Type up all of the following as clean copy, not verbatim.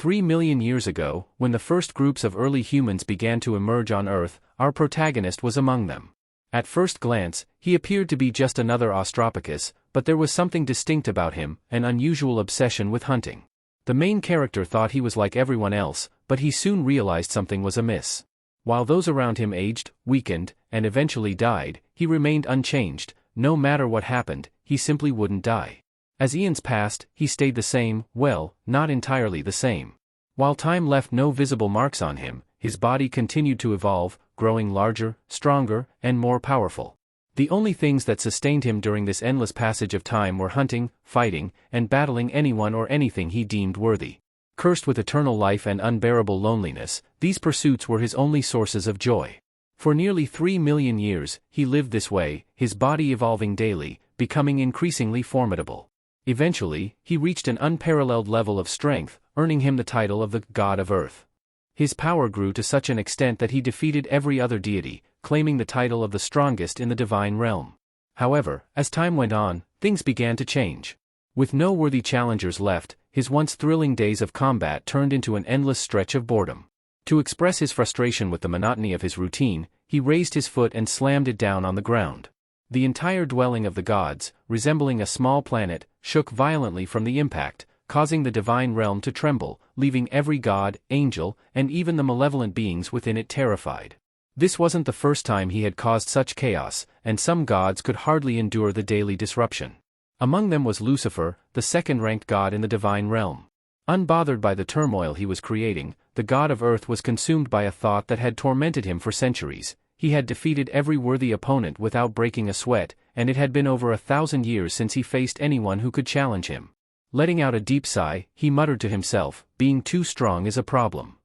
3 million years ago, when the first groups of early humans began to emerge on Earth, our protagonist was among them. At first glance, he appeared to be just another Australopithecus, but there was something distinct about him, an unusual obsession with hunting. The main character thought he was like everyone else, but he soon realized something was amiss. While those around him aged, weakened, and eventually died, he remained unchanged. No matter what happened, he simply wouldn't die. As eons passed, he stayed the same, well, not entirely the same. While time left no visible marks on him, his body continued to evolve, growing larger, stronger, and more powerful. The only things that sustained him during this endless passage of time were hunting, fighting, and battling anyone or anything he deemed worthy. Cursed with eternal life and unbearable loneliness, these pursuits were his only sources of joy. For nearly 3 million years, he lived this way, his body evolving daily, becoming increasingly formidable. Eventually, he reached an unparalleled level of strength, earning him the title of the God of Earth. His power grew to such an extent that he defeated every other deity, claiming the title of the strongest in the divine realm. However, as time went on, things began to change. With no worthy challengers left, his once thrilling days of combat turned into an endless stretch of boredom. To express his frustration with the monotony of his routine, he raised his foot and slammed it down on the ground. The entire dwelling of the gods, resembling a small planet, shook violently from the impact, causing the divine realm to tremble, leaving every god, angel, and even the malevolent beings within it terrified. This wasn't the first time he had caused such chaos, and some gods could hardly endure the daily disruption. Among them was Lucifer, the second-ranked god in the divine realm. Unbothered by the turmoil he was creating, the god of Earth was consumed by a thought that had tormented him for centuries. He had defeated every worthy opponent without breaking a sweat, and it had been over 1,000 years since he faced anyone who could challenge him. Letting out a deep sigh, he muttered to himself, "Being too strong is a problem."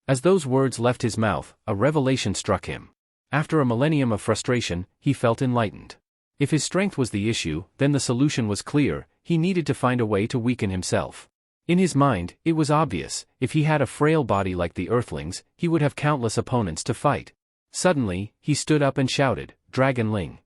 As those words left his mouth, a revelation struck him. After a millennium of frustration, he felt enlightened. If his strength was the issue, then the solution was clear: he needed to find a way to weaken himself. In his mind, it was obvious: if he had a frail body like the Earthlings, he would have countless opponents to fight. Suddenly, he stood up and shouted, "Dragonling!"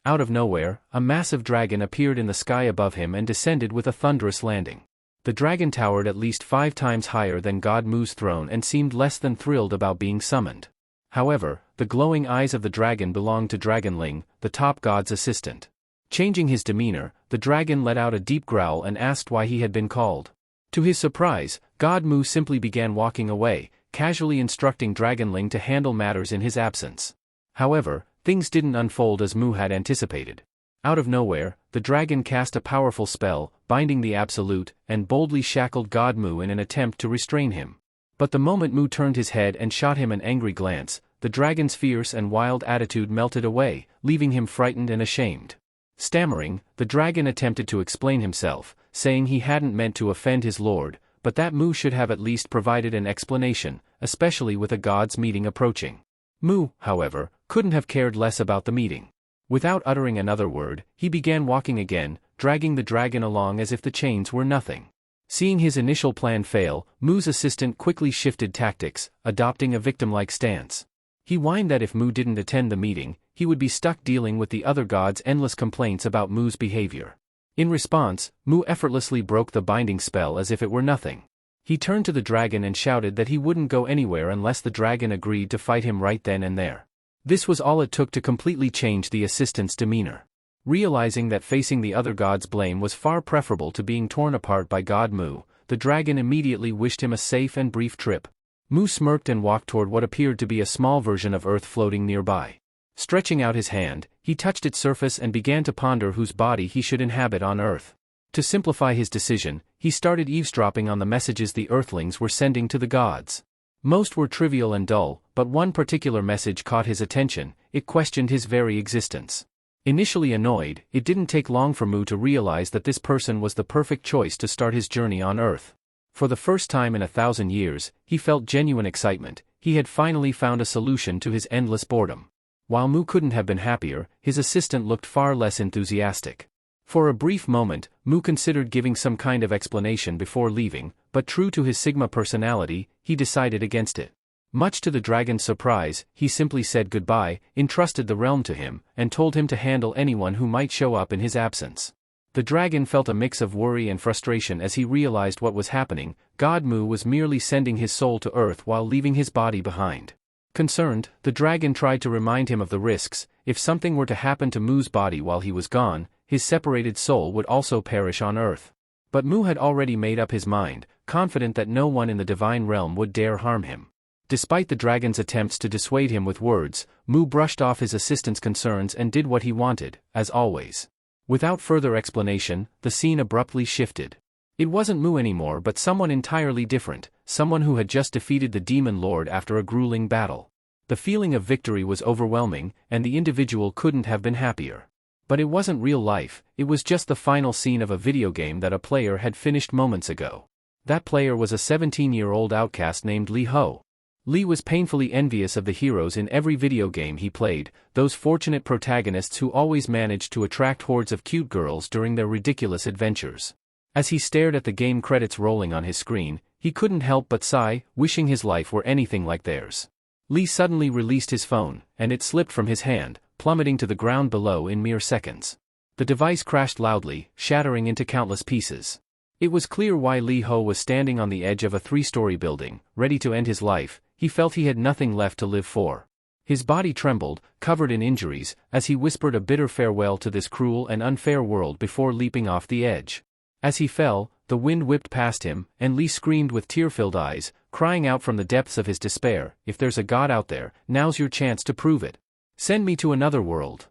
Out of nowhere, a massive dragon appeared in the sky above him and descended with a thunderous landing. The dragon towered at least 5 times higher than God Mu's throne and seemed less than thrilled about being summoned. However, the glowing eyes of the dragon belonged to Dragonling, the top god's assistant. Changing his demeanor, the dragon let out a deep growl and asked why he had been called. To his surprise, God Mu simply began walking away, casually instructing Dragonling to handle matters in his absence. However, things didn't unfold as Mu had anticipated. Out of nowhere, the dragon cast a powerful spell, binding the Absolute, and boldly shackled God Mu in an attempt to restrain him. But the moment Mu turned his head and shot him an angry glance, the dragon's fierce and wild attitude melted away, leaving him frightened and ashamed. Stammering, the dragon attempted to explain himself, saying he hadn't meant to offend his lord, but that Mu should have at least provided an explanation, especially with a god's meeting approaching. Mu, however, couldn't have cared less about the meeting. Without uttering another word, he began walking again, dragging the dragon along as if the chains were nothing. Seeing his initial plan fail, Mu's assistant quickly shifted tactics, adopting a victim-like stance. He whined that if Mu didn't attend the meeting, he would be stuck dealing with the other gods' endless complaints about Mu's behavior. In response, Mu effortlessly broke the binding spell as if it were nothing. He turned to the dragon and shouted that he wouldn't go anywhere unless the dragon agreed to fight him right then and there. This was all it took to completely change the assistant's demeanor. Realizing that facing the other god's blame was far preferable to being torn apart by God Mu, the dragon immediately wished him a safe and brief trip. Mu smirked and walked toward what appeared to be a small version of Earth floating nearby. Stretching out his hand, he touched its surface and began to ponder whose body he should inhabit on Earth. To simplify his decision, he started eavesdropping on the messages the Earthlings were sending to the gods. Most were trivial and dull, but one particular message caught his attention. It questioned his very existence. Initially annoyed, it didn't take long for Mu to realize that this person was the perfect choice to start his journey on Earth. For the first time in 1,000 years, he felt genuine excitement. He had finally found a solution to his endless boredom. While Mu couldn't have been happier, his assistant looked far less enthusiastic. For a brief moment, Mu considered giving some kind of explanation before leaving, but true to his Sigma personality, he decided against it. Much to the dragon's surprise, he simply said goodbye, entrusted the realm to him, and told him to handle anyone who might show up in his absence. The dragon felt a mix of worry and frustration as he realized what was happening. God Mu was merely sending his soul to Earth while leaving his body behind. Concerned, the dragon tried to remind him of the risks. If something were to happen to Mu's body while he was gone, his separated soul would also perish on Earth. But Mu had already made up his mind, confident that no one in the divine realm would dare harm him. Despite the dragon's attempts to dissuade him with words, Mu brushed off his assistant's concerns and did what he wanted, as always. Without further explanation, the scene abruptly shifted. It wasn't Mu anymore but someone entirely different, someone who had just defeated the demon lord after a grueling battle. The feeling of victory was overwhelming, and the individual couldn't have been happier. But it wasn't real life, it was just the final scene of a video game that a player had finished moments ago. That player was a 17-year-old outcast named Lee Ho. Lee was painfully envious of the heroes in every video game he played, those fortunate protagonists who always managed to attract hordes of cute girls during their ridiculous adventures. As he stared at the game credits rolling on his screen, he couldn't help but sigh, wishing his life were anything like theirs. Lee suddenly released his phone, and it slipped from his hand, plummeting to the ground below in mere seconds. The device crashed loudly, shattering into countless pieces. It was clear why Lee Ho was standing on the edge of a 3-story building, ready to end his life. He felt he had nothing left to live for. His body trembled, covered in injuries, as he whispered a bitter farewell to this cruel and unfair world before leaping off the edge. As he fell, the wind whipped past him, and Lee screamed with tear-filled eyes, crying out from the depths of his despair, "If there's a God out there, now's your chance to prove it. Send me to another world."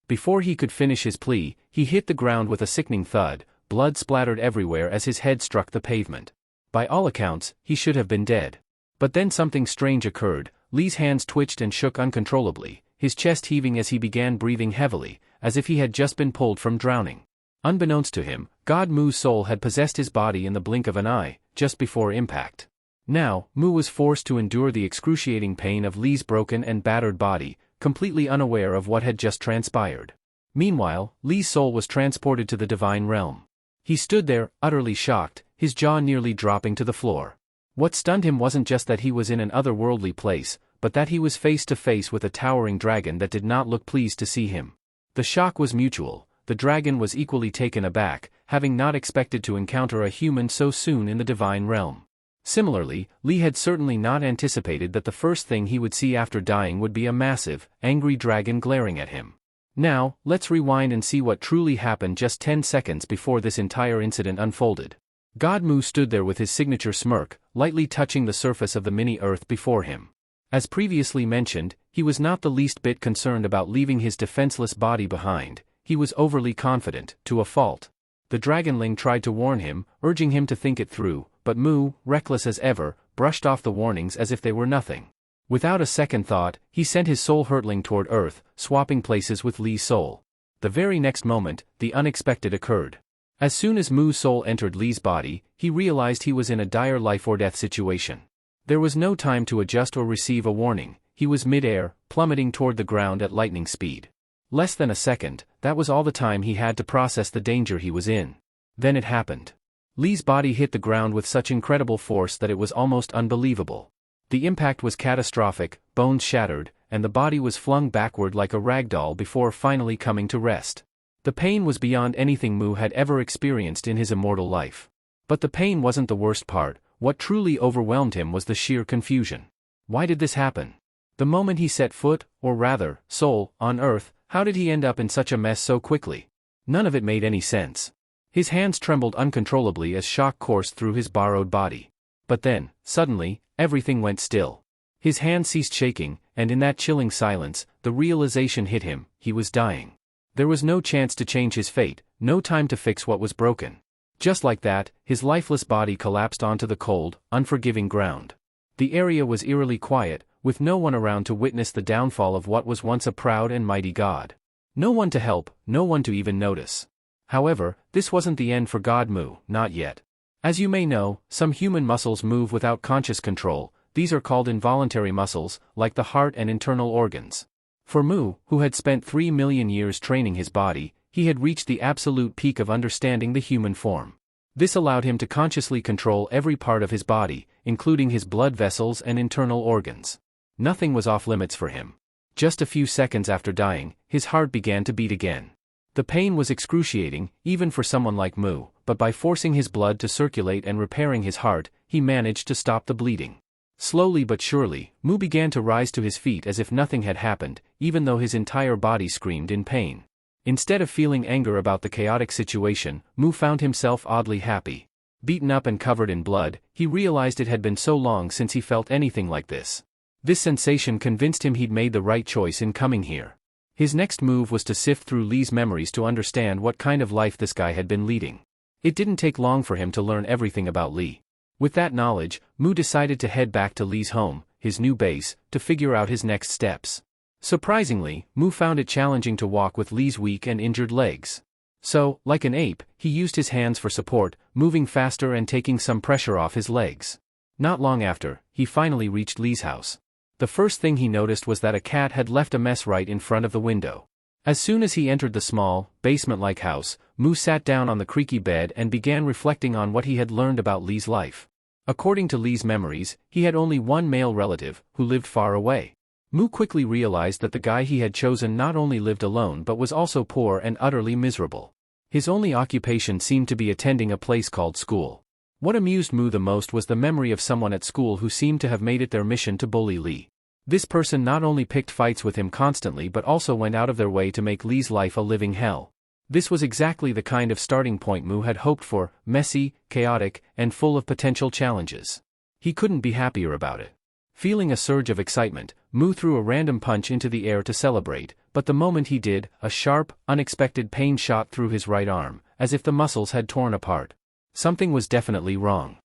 Before he could finish his plea, he hit the ground with a sickening thud. Blood splattered everywhere as his head struck the pavement. By all accounts, he should have been dead. But then something strange occurred. Lee's hands twitched and shook uncontrollably, his chest heaving as he began breathing heavily, as if he had just been pulled from drowning. Unbeknownst to him, God Mu's soul had possessed his body in the blink of an eye, just before impact. Now, Mu was forced to endure the excruciating pain of Lee's broken and battered body, completely unaware of what had just transpired. Meanwhile, Lee's soul was transported to the divine realm. He stood there, utterly shocked, his jaw nearly dropping to the floor. What stunned him wasn't just that he was in an otherworldly place, but that he was face to face with a towering dragon that did not look pleased to see him. The shock was mutual. The dragon was equally taken aback, having not expected to encounter a human so soon in the divine realm. Similarly, Lee had certainly not anticipated that the first thing he would see after dying would be a massive, angry dragon glaring at him. Now, let's rewind and see what truly happened just 10 seconds before this entire incident unfolded. God Mu stood there with his signature smirk, lightly touching the surface of the mini-Earth before him. As previously mentioned, he was not the least bit concerned about leaving his defenseless body behind. He was overly confident, to a fault. The dragonling tried to warn him, urging him to think it through, but Mu, reckless as ever, brushed off the warnings as if they were nothing. Without a second thought, he sent his soul hurtling toward Earth, swapping places with Lee's soul. The very next moment, the unexpected occurred. As soon as Mu's soul entered Lee's body, he realized he was in a dire life-or-death situation. There was no time to adjust or receive a warning. He was mid-air, plummeting toward the ground at lightning speed. Less than a second, that was all the time he had to process the danger he was in. Then it happened. Lee's body hit the ground with such incredible force that it was almost unbelievable. The impact was catastrophic, bones shattered, and the body was flung backward like a rag doll before finally coming to rest. The pain was beyond anything Mu had ever experienced in his immortal life. But the pain wasn't the worst part. What truly overwhelmed him was the sheer confusion. Why did this happen? The moment he set foot, or rather, soul, on Earth, how did he end up in such a mess so quickly? None of it made any sense. His hands trembled uncontrollably as shock coursed through his borrowed body. But then, suddenly, everything went still. His hands ceased shaking, and in that chilling silence, the realization hit him: he was dying. There was no chance to change his fate, no time to fix what was broken. Just like that, his lifeless body collapsed onto the cold, unforgiving ground. The area was eerily quiet, with no one around to witness the downfall of what was once a proud and mighty god. No one to help, no one to even notice. However, this wasn't the end for God Mu, not yet. As you may know, some human muscles move without conscious control. These are called involuntary muscles, like the heart and internal organs. For Mu, who had spent 3 million years training his body, he had reached the absolute peak of understanding the human form. This allowed him to consciously control every part of his body, including his blood vessels and internal organs. Nothing was off limits for him. Just a few seconds after dying, his heart began to beat again. The pain was excruciating, even for someone like Mu, but by forcing his blood to circulate and repairing his heart, he managed to stop the bleeding. Slowly but surely, Mu began to rise to his feet as if nothing had happened, even though his entire body screamed in pain. Instead of feeling anger about the chaotic situation, Mu found himself oddly happy. Beaten up and covered in blood, he realized it had been so long since he felt anything like this. This sensation convinced him he'd made the right choice in coming here. His next move was to sift through Lee's memories to understand what kind of life this guy had been leading. It didn't take long for him to learn everything about Lee. With that knowledge, Mu decided to head back to Lee's home, his new base, to figure out his next steps. Surprisingly, Mu found it challenging to walk with Lee's weak and injured legs. So, like an ape, he used his hands for support, moving faster and taking some pressure off his legs. Not long after, he finally reached Lee's house. The first thing he noticed was that a cat had left a mess right in front of the window. As soon as he entered the small, basement-like house, Mu sat down on the creaky bed and began reflecting on what he had learned about Lee's life. According to Lee's memories, he had only one male relative, who lived far away. Mu quickly realized that the guy he had chosen not only lived alone but was also poor and utterly miserable. His only occupation seemed to be attending a place called school. What amused Mu the most was the memory of someone at school who seemed to have made it their mission to bully Lee. This person not only picked fights with him constantly but also went out of their way to make Lee's life a living hell. This was exactly the kind of starting point Mu had hoped for, messy, chaotic, and full of potential challenges. He couldn't be happier about it. Feeling a surge of excitement, Mu threw a random punch into the air to celebrate, but the moment he did, a sharp, unexpected pain shot through his right arm, as if the muscles had torn apart. Something was definitely wrong.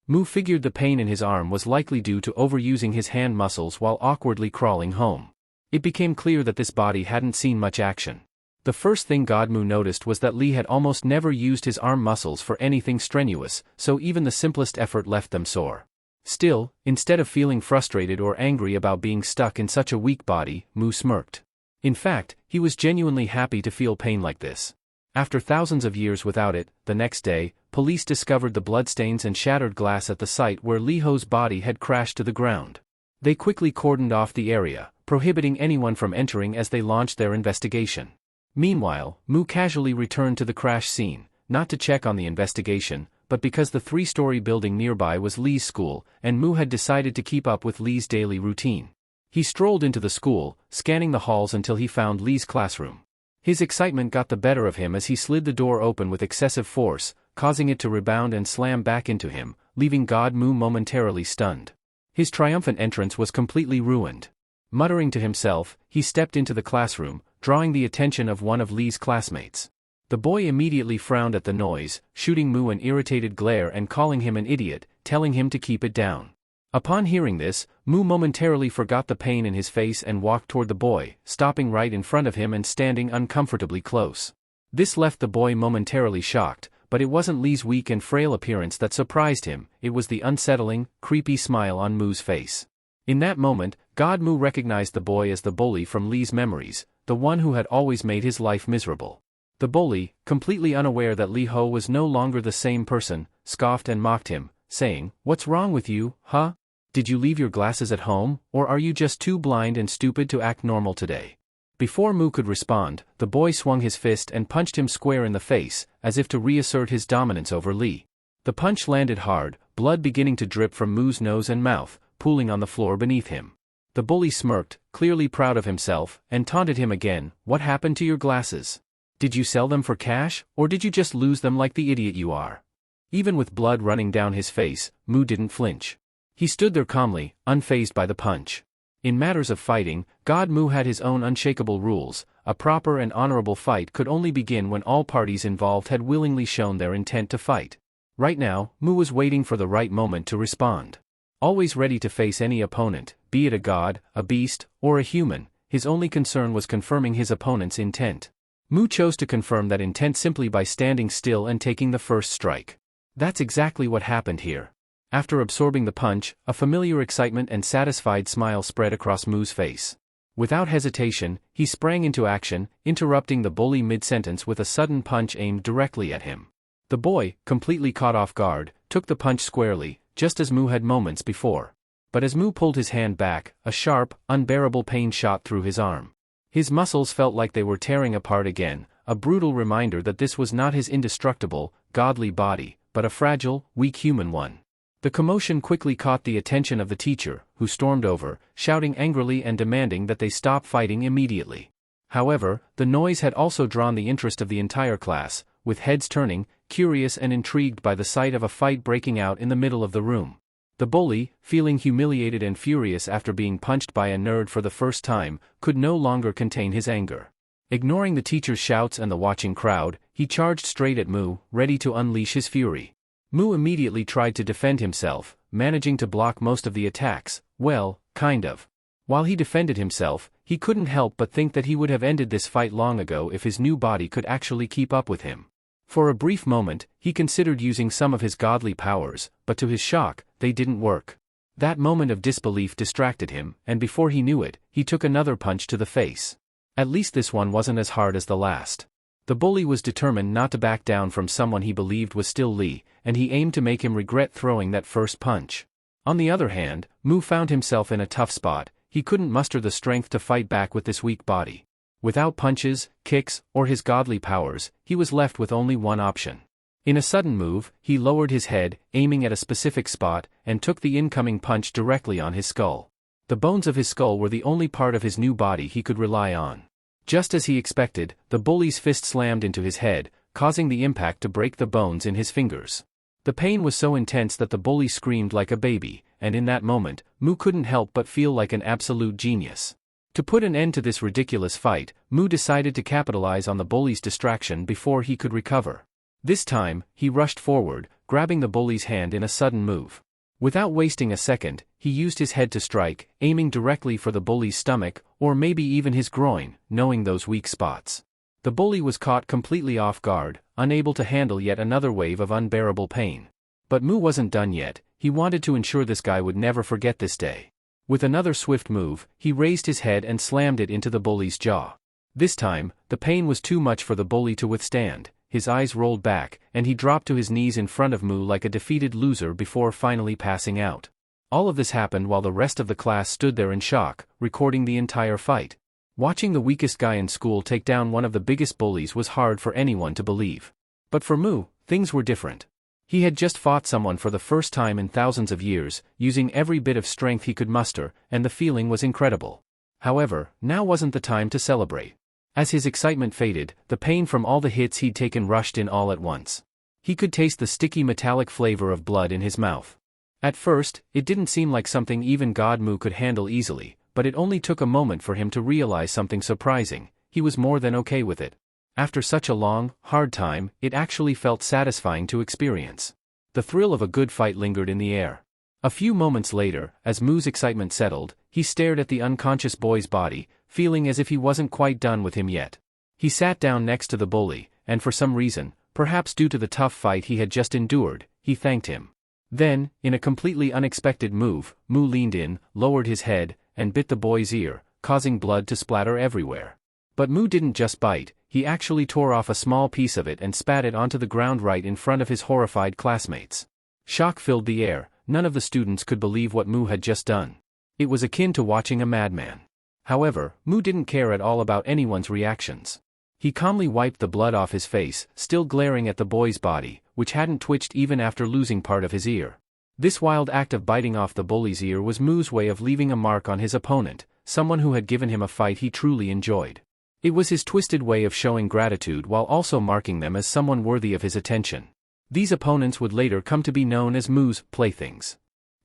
Mu figured the pain in his arm was likely due to overusing his hand muscles while awkwardly crawling home. It became clear that this body hadn't seen much action. The first thing Mu noticed was that Lee had almost never used his arm muscles for anything strenuous, so even the simplest effort left them sore. Still, instead of feeling frustrated or angry about being stuck in such a weak body, Mu smirked. In fact, he was genuinely happy to feel pain like this. After thousands of years without it, the next day, police discovered the bloodstains and shattered glass at the site where Lee Ho's body had crashed to the ground. They quickly cordoned off the area, prohibiting anyone from entering as they launched their investigation. Meanwhile, Mu casually returned to the crash scene, not to check on the investigation, but because the three-story building nearby was Lee's school, and Mu had decided to keep up with Lee's daily routine. He strolled into the school, scanning the halls until he found Lee's classroom. His excitement got the better of him as he slid the door open with excessive force, causing it to rebound and slam back into him, leaving Mu momentarily stunned. His triumphant entrance was completely ruined. Muttering to himself, he stepped into the classroom, drawing the attention of one of Lee's classmates. The boy immediately frowned at the noise, shooting Mu an irritated glare and calling him an idiot, telling him to keep it down. Upon hearing this, Mu momentarily forgot the pain in his face and walked toward the boy, stopping right in front of him and standing uncomfortably close. This left the boy momentarily shocked, but it wasn't Lee's weak and frail appearance that surprised him, it was the unsettling, creepy smile on Mu's face. In that moment, Mu recognized the boy as the bully from Lee's memories, the one who had always made his life miserable. The bully, completely unaware that Lee Ho was no longer the same person, scoffed and mocked him, saying, "What's wrong with you, huh? Did you leave your glasses at home, or are you just too blind and stupid to act normal today?" Before Mu could respond, the boy swung his fist and punched him square in the face, as if to reassert his dominance over Lee. The punch landed hard, blood beginning to drip from Mu's nose and mouth, pooling on the floor beneath him. The bully smirked, clearly proud of himself, and taunted him again, "What happened to your glasses? Did you sell them for cash, or did you just lose them like the idiot you are?" Even with blood running down his face, Mu didn't flinch. He stood there calmly, unfazed by the punch. In matters of fighting, Mu had his own unshakable rules. A proper and honorable fight could only begin when all parties involved had willingly shown their intent to fight. Right now, Mu was waiting for the right moment to respond. Always ready to face any opponent, be it a god, a beast, or a human, his only concern was confirming his opponent's intent. Mu chose to confirm that intent simply by standing still and taking the first strike. That's exactly what happened here. After absorbing the punch, a familiar excitement and satisfied smile spread across Mu's face. Without hesitation, he sprang into action, interrupting the bully mid-sentence with a sudden punch aimed directly at him. The boy, completely caught off guard, took the punch squarely, just as Mu had moments before. But as Mu pulled his hand back, a sharp, unbearable pain shot through his arm. His muscles felt like they were tearing apart again, a brutal reminder that this was not his indestructible, godly body, but a fragile, weak human one. The commotion quickly caught the attention of the teacher, who stormed over, shouting angrily and demanding that they stop fighting immediately. However, the noise had also drawn the interest of the entire class, with heads turning, curious and intrigued by the sight of a fight breaking out in the middle of the room. The bully, feeling humiliated and furious after being punched by a nerd for the first time, could no longer contain his anger. Ignoring the teacher's shouts and the watching crowd, he charged straight at Mu, ready to unleash his fury. Mu immediately tried to defend himself, managing to block most of the attacks, well, kind of. While he defended himself, he couldn't help but think that he would have ended this fight long ago if his new body could actually keep up with him. For a brief moment, he considered using some of his godly powers, but to his shock, they didn't work. That moment of disbelief distracted him, and before he knew it, he took another punch to the face. At least this one wasn't as hard as the last. The bully was determined not to back down from someone he believed was still Lee, and he aimed to make him regret throwing that first punch. On the other hand, Mu found himself in a tough spot. He couldn't muster the strength to fight back with this weak body. Without punches, kicks, or his godly powers, he was left with only one option. In a sudden move, he lowered his head, aiming at a specific spot, and took the incoming punch directly on his skull. The bones of his skull were the only part of his new body he could rely on. Just as he expected, the bully's fist slammed into his head, causing the impact to break the bones in his fingers. The pain was so intense that the bully screamed like a baby, and in that moment, Mu couldn't help but feel like an absolute genius. To put an end to this ridiculous fight, Mu decided to capitalize on the bully's distraction before he could recover. This time, he rushed forward, grabbing the bully's hand in a sudden move. Without wasting a second, he used his head to strike, aiming directly for the bully's stomach, or maybe even his groin, knowing those weak spots. The bully was caught completely off guard, unable to handle yet another wave of unbearable pain. But Mu wasn't done yet. He wanted to ensure this guy would never forget this day. With another swift move, he raised his head and slammed it into the bully's jaw. This time, the pain was too much for the bully to withstand. His eyes rolled back, and he dropped to his knees in front of Mu like a defeated loser before finally passing out. All of this happened while the rest of the class stood there in shock, recording the entire fight. Watching the weakest guy in school take down one of the biggest bullies was hard for anyone to believe. But for Mu, things were different. He had just fought someone for the first time in thousands of years, using every bit of strength he could muster, and the feeling was incredible. However, now wasn't the time to celebrate. As his excitement faded, the pain from all the hits he'd taken rushed in all at once. He could taste the sticky metallic flavor of blood in his mouth. At first, it didn't seem like something even God Mu could handle easily, but it only took a moment for him to realize something surprising. He was more than okay with it. After such a long, hard time, it actually felt satisfying to experience. The thrill of a good fight lingered in the air. A few moments later, as Mu's excitement settled, he stared at the unconscious boy's body, feeling as if he wasn't quite done with him yet. He sat down next to the bully, and for some reason, perhaps due to the tough fight he had just endured, he thanked him. Then, in a completely unexpected move, Mu leaned in, lowered his head, and bit the boy's ear, causing blood to splatter everywhere. But Mu didn't just bite, he actually tore off a small piece of it and spat it onto the ground right in front of his horrified classmates. Shock filled the air. None of the students could believe what Mu had just done. It was akin to watching a madman. However, Mu didn't care at all about anyone's reactions. He calmly wiped the blood off his face, still glaring at the boy's body, which hadn't twitched even after losing part of his ear. This wild act of biting off the bully's ear was Mu's way of leaving a mark on his opponent, someone who had given him a fight he truly enjoyed. It was his twisted way of showing gratitude while also marking them as someone worthy of his attention. These opponents would later come to be known as Mu's playthings.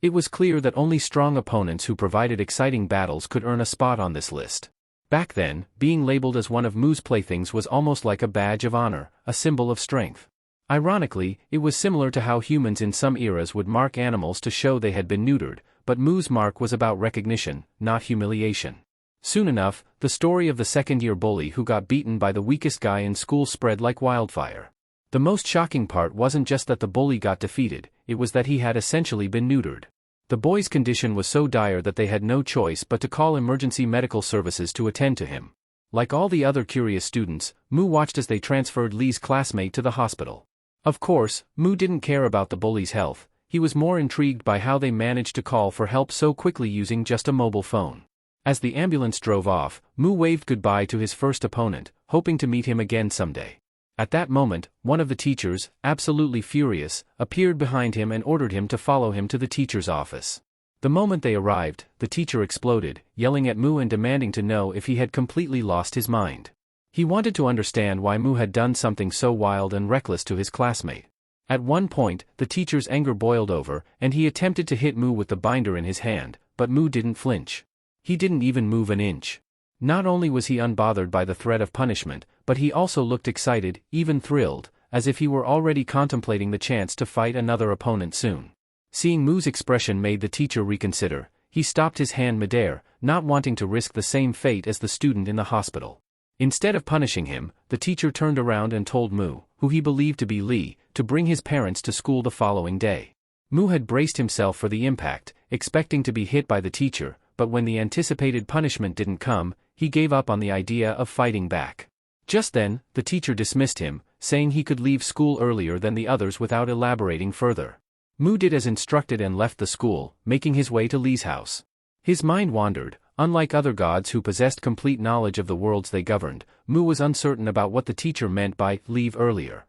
It was clear that only strong opponents who provided exciting battles could earn a spot on this list. Back then, being labeled as one of Mu's playthings was almost like a badge of honor, a symbol of strength. Ironically, it was similar to how humans in some eras would mark animals to show they had been neutered, but Mu's mark was about recognition, not humiliation. Soon enough, the story of the second-year bully who got beaten by the weakest guy in school spread like wildfire. The most shocking part wasn't just that the bully got defeated, it was that he had essentially been neutered. The boy's condition was so dire that they had no choice but to call emergency medical services to attend to him. Like all the other curious students, Mu watched as they transferred Lee's classmate to the hospital. Of course, Mu didn't care about the bully's health. He was more intrigued by how they managed to call for help so quickly using just a mobile phone. As the ambulance drove off, Mu waved goodbye to his first opponent, hoping to meet him again someday. At that moment, one of the teachers, absolutely furious, appeared behind him and ordered him to follow him to the teacher's office. The moment they arrived, the teacher exploded, yelling at Mu and demanding to know if he had completely lost his mind. He wanted to understand why Mu had done something so wild and reckless to his classmate. At one point, the teacher's anger boiled over, and he attempted to hit Mu with the binder in his hand, but Mu didn't flinch. He didn't even move an inch. Not only was he unbothered by the threat of punishment, but he also looked excited, even thrilled, as if he were already contemplating the chance to fight another opponent soon. Seeing Mu's expression made the teacher reconsider. He stopped his hand midair, not wanting to risk the same fate as the student in the hospital. Instead of punishing him, the teacher turned around and told Mu, who he believed to be Lee, to bring his parents to school the following day. Mu had braced himself for the impact, expecting to be hit by the teacher, but when the anticipated punishment didn't come, he gave up on the idea of fighting back. Just then, the teacher dismissed him, saying he could leave school earlier than the others without elaborating further. Mu did as instructed and left the school, making his way to Lee's house. His mind wandered. Unlike other gods who possessed complete knowledge of the worlds they governed, Mu was uncertain about what the teacher meant by leave earlier.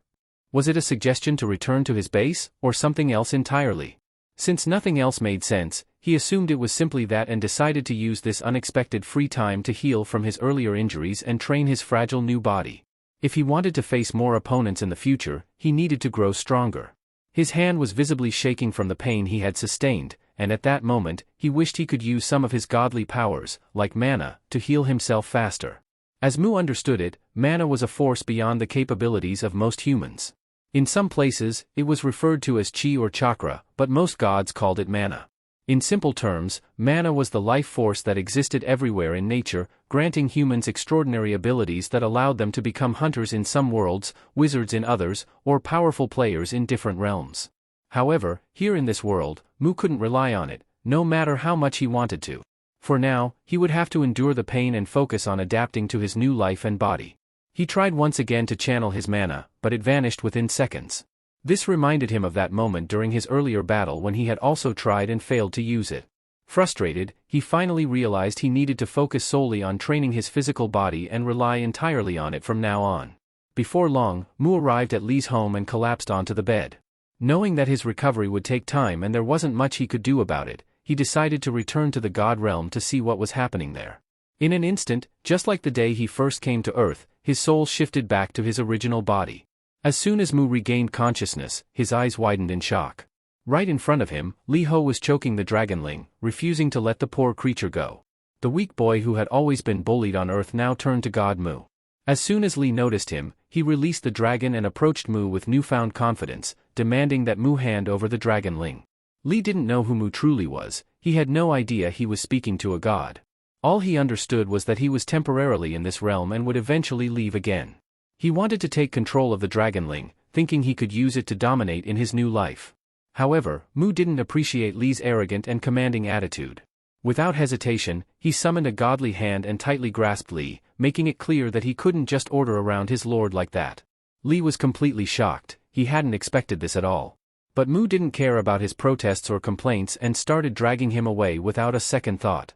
Was it a suggestion to return to his base, or something else entirely? Since nothing else made sense, he assumed it was simply that and decided to use this unexpected free time to heal from his earlier injuries and train his fragile new body. If he wanted to face more opponents in the future, he needed to grow stronger. His hand was visibly shaking from the pain he had sustained, and at that moment, he wished he could use some of his godly powers, like mana, to heal himself faster. As Mu understood it, mana was a force beyond the capabilities of most humans. In some places, it was referred to as chi or chakra, but most gods called it mana. In simple terms, mana was the life force that existed everywhere in nature, granting humans extraordinary abilities that allowed them to become hunters in some worlds, wizards in others, or powerful players in different realms. However, here in this world, Mu couldn't rely on it, no matter how much he wanted to. For now, he would have to endure the pain and focus on adapting to his new life and body. He tried once again to channel his mana, but it vanished within seconds. This reminded him of that moment during his earlier battle when he had also tried and failed to use it. Frustrated, he finally realized he needed to focus solely on training his physical body and rely entirely on it from now on. Before long, Mu arrived at Lee's home and collapsed onto the bed. Knowing that his recovery would take time and there wasn't much he could do about it, he decided to return to the God realm to see what was happening there. In an instant, just like the day he first came to Earth, his soul shifted back to his original body. As soon as Mu regained consciousness, his eyes widened in shock. Right in front of him, Lee Ho was choking the dragonling, refusing to let the poor creature go. The weak boy who had always been bullied on Earth now turned to God Mu. As soon as Lee noticed him, he released the dragon and approached Mu with newfound confidence, demanding that Mu hand over the dragonling. Lee didn't know who Mu truly was. He had no idea he was speaking to a god. All he understood was that he was temporarily in this realm and would eventually leave again. He wanted to take control of the dragonling, thinking he could use it to dominate in his new life. However, Mu didn't appreciate Lee's arrogant and commanding attitude. Without hesitation, he summoned a godly hand and tightly grasped Lee, making it clear that he couldn't just order around his lord like that. Lee was completely shocked. He hadn't expected this at all. But Mu didn't care about his protests or complaints and started dragging him away without a second thought.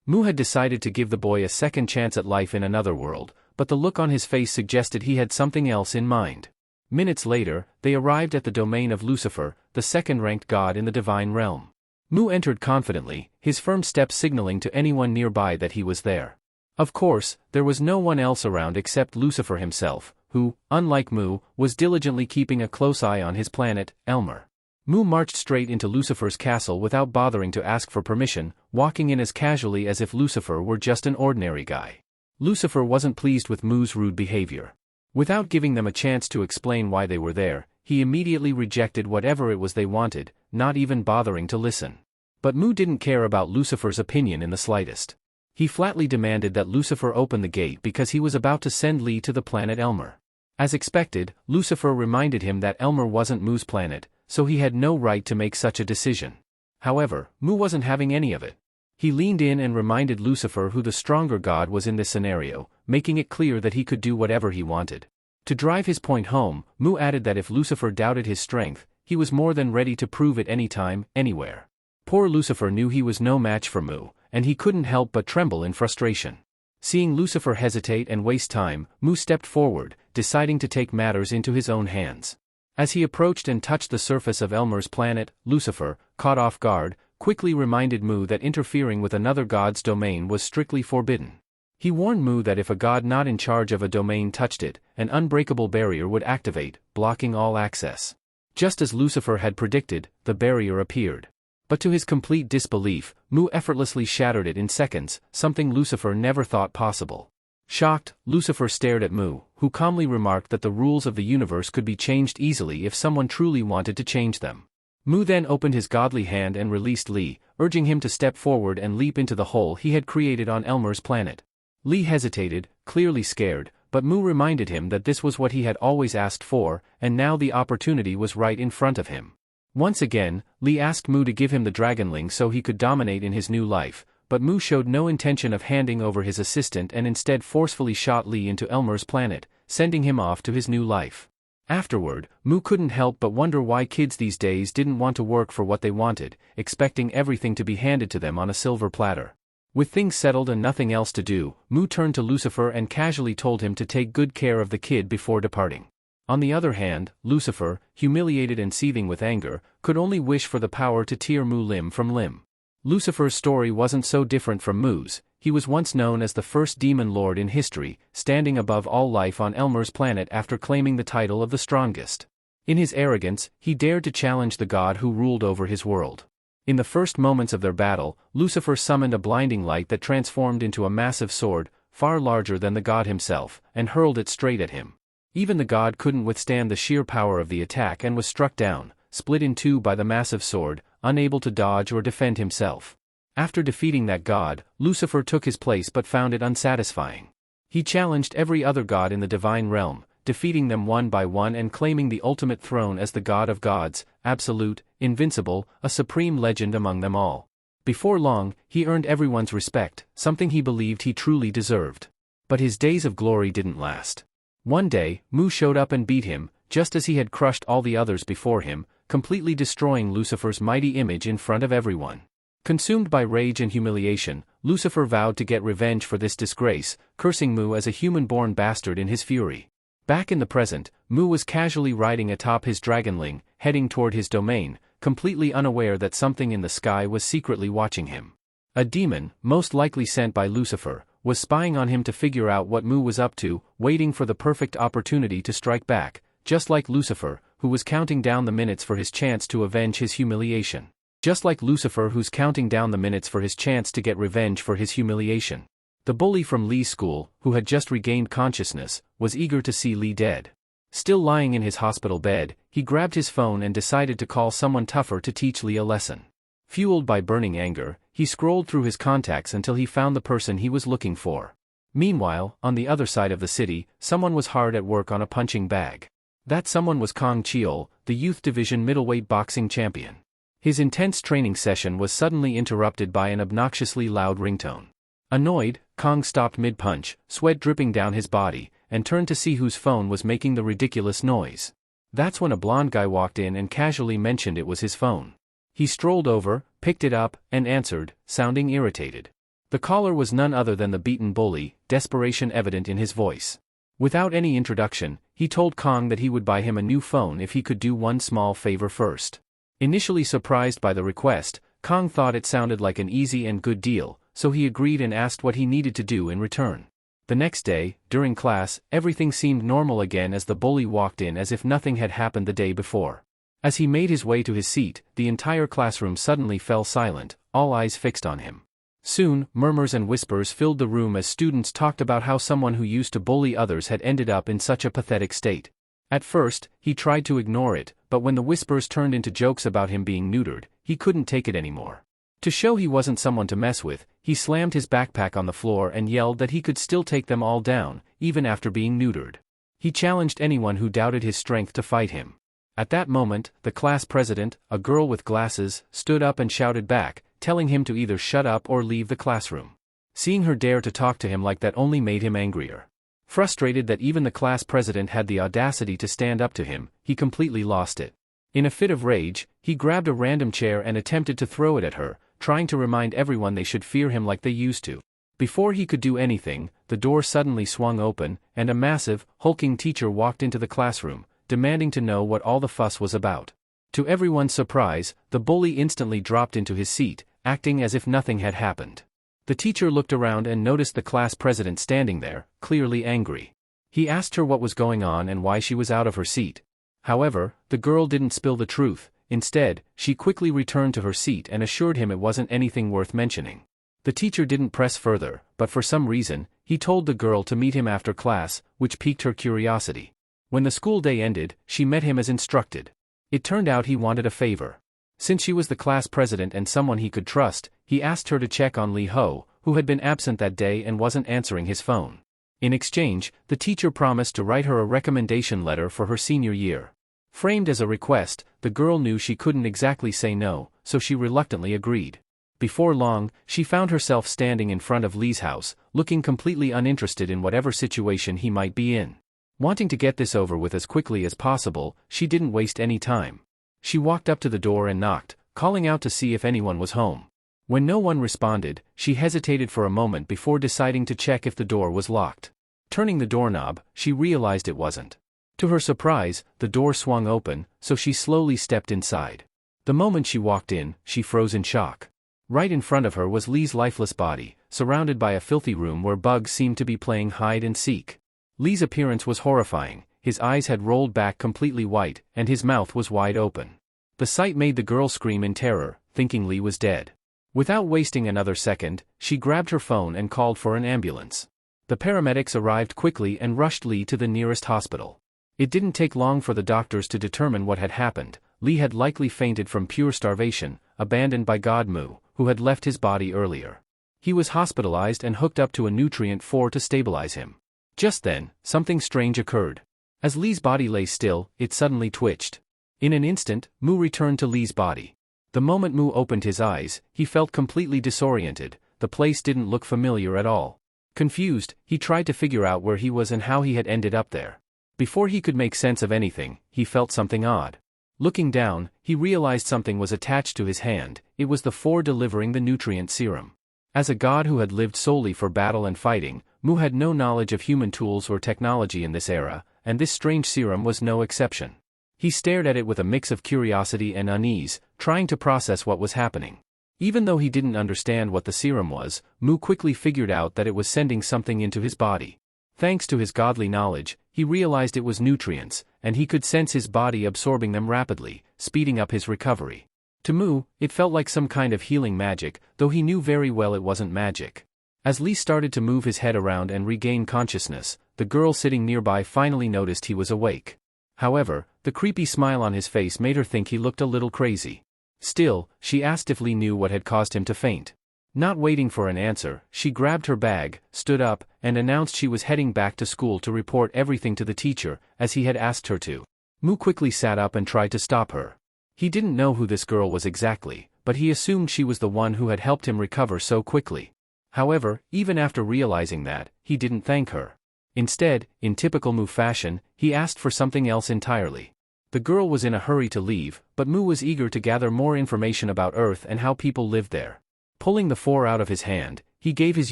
Mu had decided to give the boy a second chance at life in another world, but the look on his face suggested he had something else in mind. Minutes later, they arrived at the domain of Lucifer, the second-ranked god in the divine realm. Mu entered confidently, his firm step signaling to anyone nearby that he was there. Of course, there was no one else around except Lucifer himself, who, unlike Mu, was diligently keeping a close eye on his planet, Elmer. Mu marched straight into Lucifer's castle without bothering to ask for permission, walking in as casually as if Lucifer were just an ordinary guy. Lucifer wasn't pleased with Mu's rude behavior. Without giving them a chance to explain why they were there, he immediately rejected whatever it was they wanted, not even bothering to listen. But Mu didn't care about Lucifer's opinion in the slightest. He flatly demanded that Lucifer open the gate because he was about to send Lee to the planet Elmer. As expected, Lucifer reminded him that Elmer wasn't Mu's planet, so he had no right to make such a decision. However, Mu wasn't having any of it. He leaned in and reminded Lucifer who the stronger god was in this scenario, making it clear that he could do whatever he wanted. To drive his point home, Mu added that if Lucifer doubted his strength, he was more than ready to prove it anytime, anywhere. Poor Lucifer knew he was no match for Mu, and he couldn't help but tremble in frustration. Seeing Lucifer hesitate and waste time, Mu stepped forward, deciding to take matters into his own hands. As he approached and touched the surface of Elmer's planet, Lucifer, caught off guard, quickly reminded Mu that interfering with another god's domain was strictly forbidden. He warned Mu that if a god not in charge of a domain touched it, an unbreakable barrier would activate, blocking all access. Just as Lucifer had predicted, the barrier appeared. But to his complete disbelief, Mu effortlessly shattered it in seconds, something Lucifer never thought possible. Shocked, Lucifer stared at Mu, who calmly remarked that the rules of the universe could be changed easily if someone truly wanted to change them. Mu then opened his godly hand and released Li, urging him to step forward and leap into the hole he had created on Elmer's planet. Li hesitated, clearly scared, but Mu reminded him that this was what he had always asked for, and now the opportunity was right in front of him. Once again, Li asked Mu to give him the dragonling so he could dominate in his new life, but Mu showed no intention of handing over his assistant and instead forcefully shot Li into Elmer's planet, sending him off to his new life. Afterward, Mu couldn't help but wonder why kids these days didn't want to work for what they wanted, expecting everything to be handed to them on a silver platter. With things settled and nothing else to do, Mu turned to Lucifer and casually told him to take good care of the kid before departing. On the other hand, Lucifer, humiliated and seething with anger, could only wish for the power to tear Mu limb from limb. Lucifer's story wasn't so different from Mu's. He was once known as the first demon lord in history, standing above all life on Elmer's planet after claiming the title of the strongest. In his arrogance, he dared to challenge the god who ruled over his world. In the first moments of their battle, Lucifer summoned a blinding light that transformed into a massive sword, far larger than the god himself, and hurled it straight at him. Even the god couldn't withstand the sheer power of the attack and was struck down, split in two by the massive sword, unable to dodge or defend himself. After defeating that god, Lucifer took his place but found it unsatisfying. He challenged every other god in the divine realm, defeating them one by one and claiming the ultimate throne as the god of gods, absolute, invincible, a supreme legend among them all. Before long, he earned everyone's respect, something he believed he truly deserved. But his days of glory didn't last. One day, Mu showed up and beat him, just as he had crushed all the others before him, completely destroying Lucifer's mighty image in front of everyone. Consumed by rage and humiliation, Lucifer vowed to get revenge for this disgrace, cursing Mu as a human-born bastard in his fury. Back in the present, Mu was casually riding atop his dragonling, heading toward his domain, completely unaware that something in the sky was secretly watching him. A demon, most likely sent by Lucifer, was spying on him to figure out what Mu was up to, waiting for the perfect opportunity to strike back, just like Lucifer, who was counting down the minutes for his chance to avenge his humiliation. Just like Lucifer who's counting down the minutes for his chance to get revenge for his humiliation. The bully from Li's school, who had just regained consciousness, was eager to see Li dead. Still lying in his hospital bed, he grabbed his phone and decided to call someone tougher to teach Li a lesson. Fueled by burning anger, he scrolled through his contacts until he found the person he was looking for. Meanwhile, on the other side of the city, someone was hard at work on a punching bag. That someone was Kong Cheol, the youth division middleweight boxing champion. His intense training session was suddenly interrupted by an obnoxiously loud ringtone. Annoyed, Kong stopped mid-punch, sweat dripping down his body, and turned to see whose phone was making the ridiculous noise. That's when a blonde guy walked in and casually mentioned it was his phone. He strolled over, picked it up, and answered, sounding irritated. The caller was none other than the beaten bully, desperation evident in his voice. Without any introduction, he told Kong that he would buy him a new phone if he could do one small favor first. Initially surprised by the request, Kong thought it sounded like an easy and good deal, so he agreed and asked what he needed to do in return. The next day, during class, everything seemed normal again as the bully walked in as if nothing had happened the day before. As he made his way to his seat, the entire classroom suddenly fell silent, all eyes fixed on him. Soon, murmurs and whispers filled the room as students talked about how someone who used to bully others had ended up in such a pathetic state. At first, he tried to ignore it, but when the whispers turned into jokes about him being neutered, he couldn't take it anymore. To show he wasn't someone to mess with, he slammed his backpack on the floor and yelled that he could still take them all down, even after being neutered. He challenged anyone who doubted his strength to fight him. At that moment, the class president, a girl with glasses, stood up and shouted back, telling him to either shut up or leave the classroom. Seeing her dare to talk to him like that only made him angrier. Frustrated that even the class president had the audacity to stand up to him, he completely lost it. In a fit of rage, he grabbed a random chair and attempted to throw it at her, trying to remind everyone they should fear him like they used to. Before he could do anything, the door suddenly swung open, and a massive, hulking teacher walked into the classroom, demanding to know what all the fuss was about. To everyone's surprise, the bully instantly dropped into his seat, acting as if nothing had happened. The teacher looked around and noticed the class president standing there, clearly angry. He asked her what was going on and why she was out of her seat. However, the girl didn't spill the truth. Instead, she quickly returned to her seat and assured him it wasn't anything worth mentioning. The teacher didn't press further, but for some reason, he told the girl to meet him after class, which piqued her curiosity. When the school day ended, she met him as instructed. It turned out he wanted a favor. Since she was the class president and someone he could trust, he asked her to check on Lee Ho, who had been absent that day and wasn't answering his phone. In exchange, the teacher promised to write her a recommendation letter for her senior year. Framed as a request, the girl knew she couldn't exactly say no, so she reluctantly agreed. Before long, she found herself standing in front of Lee's house, looking completely uninterested in whatever situation he might be in. Wanting to get this over with as quickly as possible, she didn't waste any time. She walked up to the door and knocked, calling out to see if anyone was home. When no one responded, she hesitated for a moment before deciding to check if the door was locked. Turning the doorknob, she realized it wasn't. To her surprise, the door swung open, so she slowly stepped inside. The moment she walked in, she froze in shock. Right in front of her was Lee's lifeless body, surrounded by a filthy room where bugs seemed to be playing hide and seek. Lee's appearance was horrifying. His eyes had rolled back completely white, and his mouth was wide open. The sight made the girl scream in terror, thinking Lee was dead. Without wasting another second, she grabbed her phone and called for an ambulance. The paramedics arrived quickly and rushed Lee to the nearest hospital. It didn't take long for the doctors to determine what had happened. Lee had likely fainted from pure starvation, abandoned by God Mu, who had left his body earlier. He was hospitalized and hooked up to a nutrient 4 to stabilize him. Just then, something strange occurred. As Lee's body lay still, it suddenly twitched. In an instant, Mu returned to Lee's body. The moment Mu opened his eyes, he felt completely disoriented. The place didn't look familiar at all. Confused, he tried to figure out where he was and how he had ended up there. Before he could make sense of anything, he felt something odd. Looking down, he realized something was attached to his hand. It was the 4 delivering the nutrient serum. As a god who had lived solely for battle and fighting, Mu had no knowledge of human tools or technology in this era, and this strange serum was no exception. He stared at it with a mix of curiosity and unease, trying to process what was happening. Even though he didn't understand what the serum was, Mu quickly figured out that it was sending something into his body. Thanks to his godly knowledge, he realized it was nutrients, and he could sense his body absorbing them rapidly, speeding up his recovery. To Mu, it felt like some kind of healing magic, though he knew very well it wasn't magic. As Lee started to move his head around and regain consciousness, the girl sitting nearby finally noticed he was awake. However, the creepy smile on his face made her think he looked a little crazy. Still, she asked if Lee knew what had caused him to faint. Not waiting for an answer, she grabbed her bag, stood up, and announced she was heading back to school to report everything to the teacher, as he had asked her to. Mu quickly sat up and tried to stop her. He didn't know who this girl was exactly, but he assumed she was the one who had helped him recover so quickly. However, even after realizing that, he didn't thank her. Instead, in typical Mu fashion, he asked for something else entirely. The girl was in a hurry to leave, but Mu was eager to gather more information about Earth and how people lived there. Pulling the 4 out of his hand, he gave his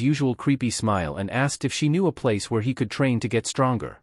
usual creepy smile and asked if she knew a place where he could train to get stronger.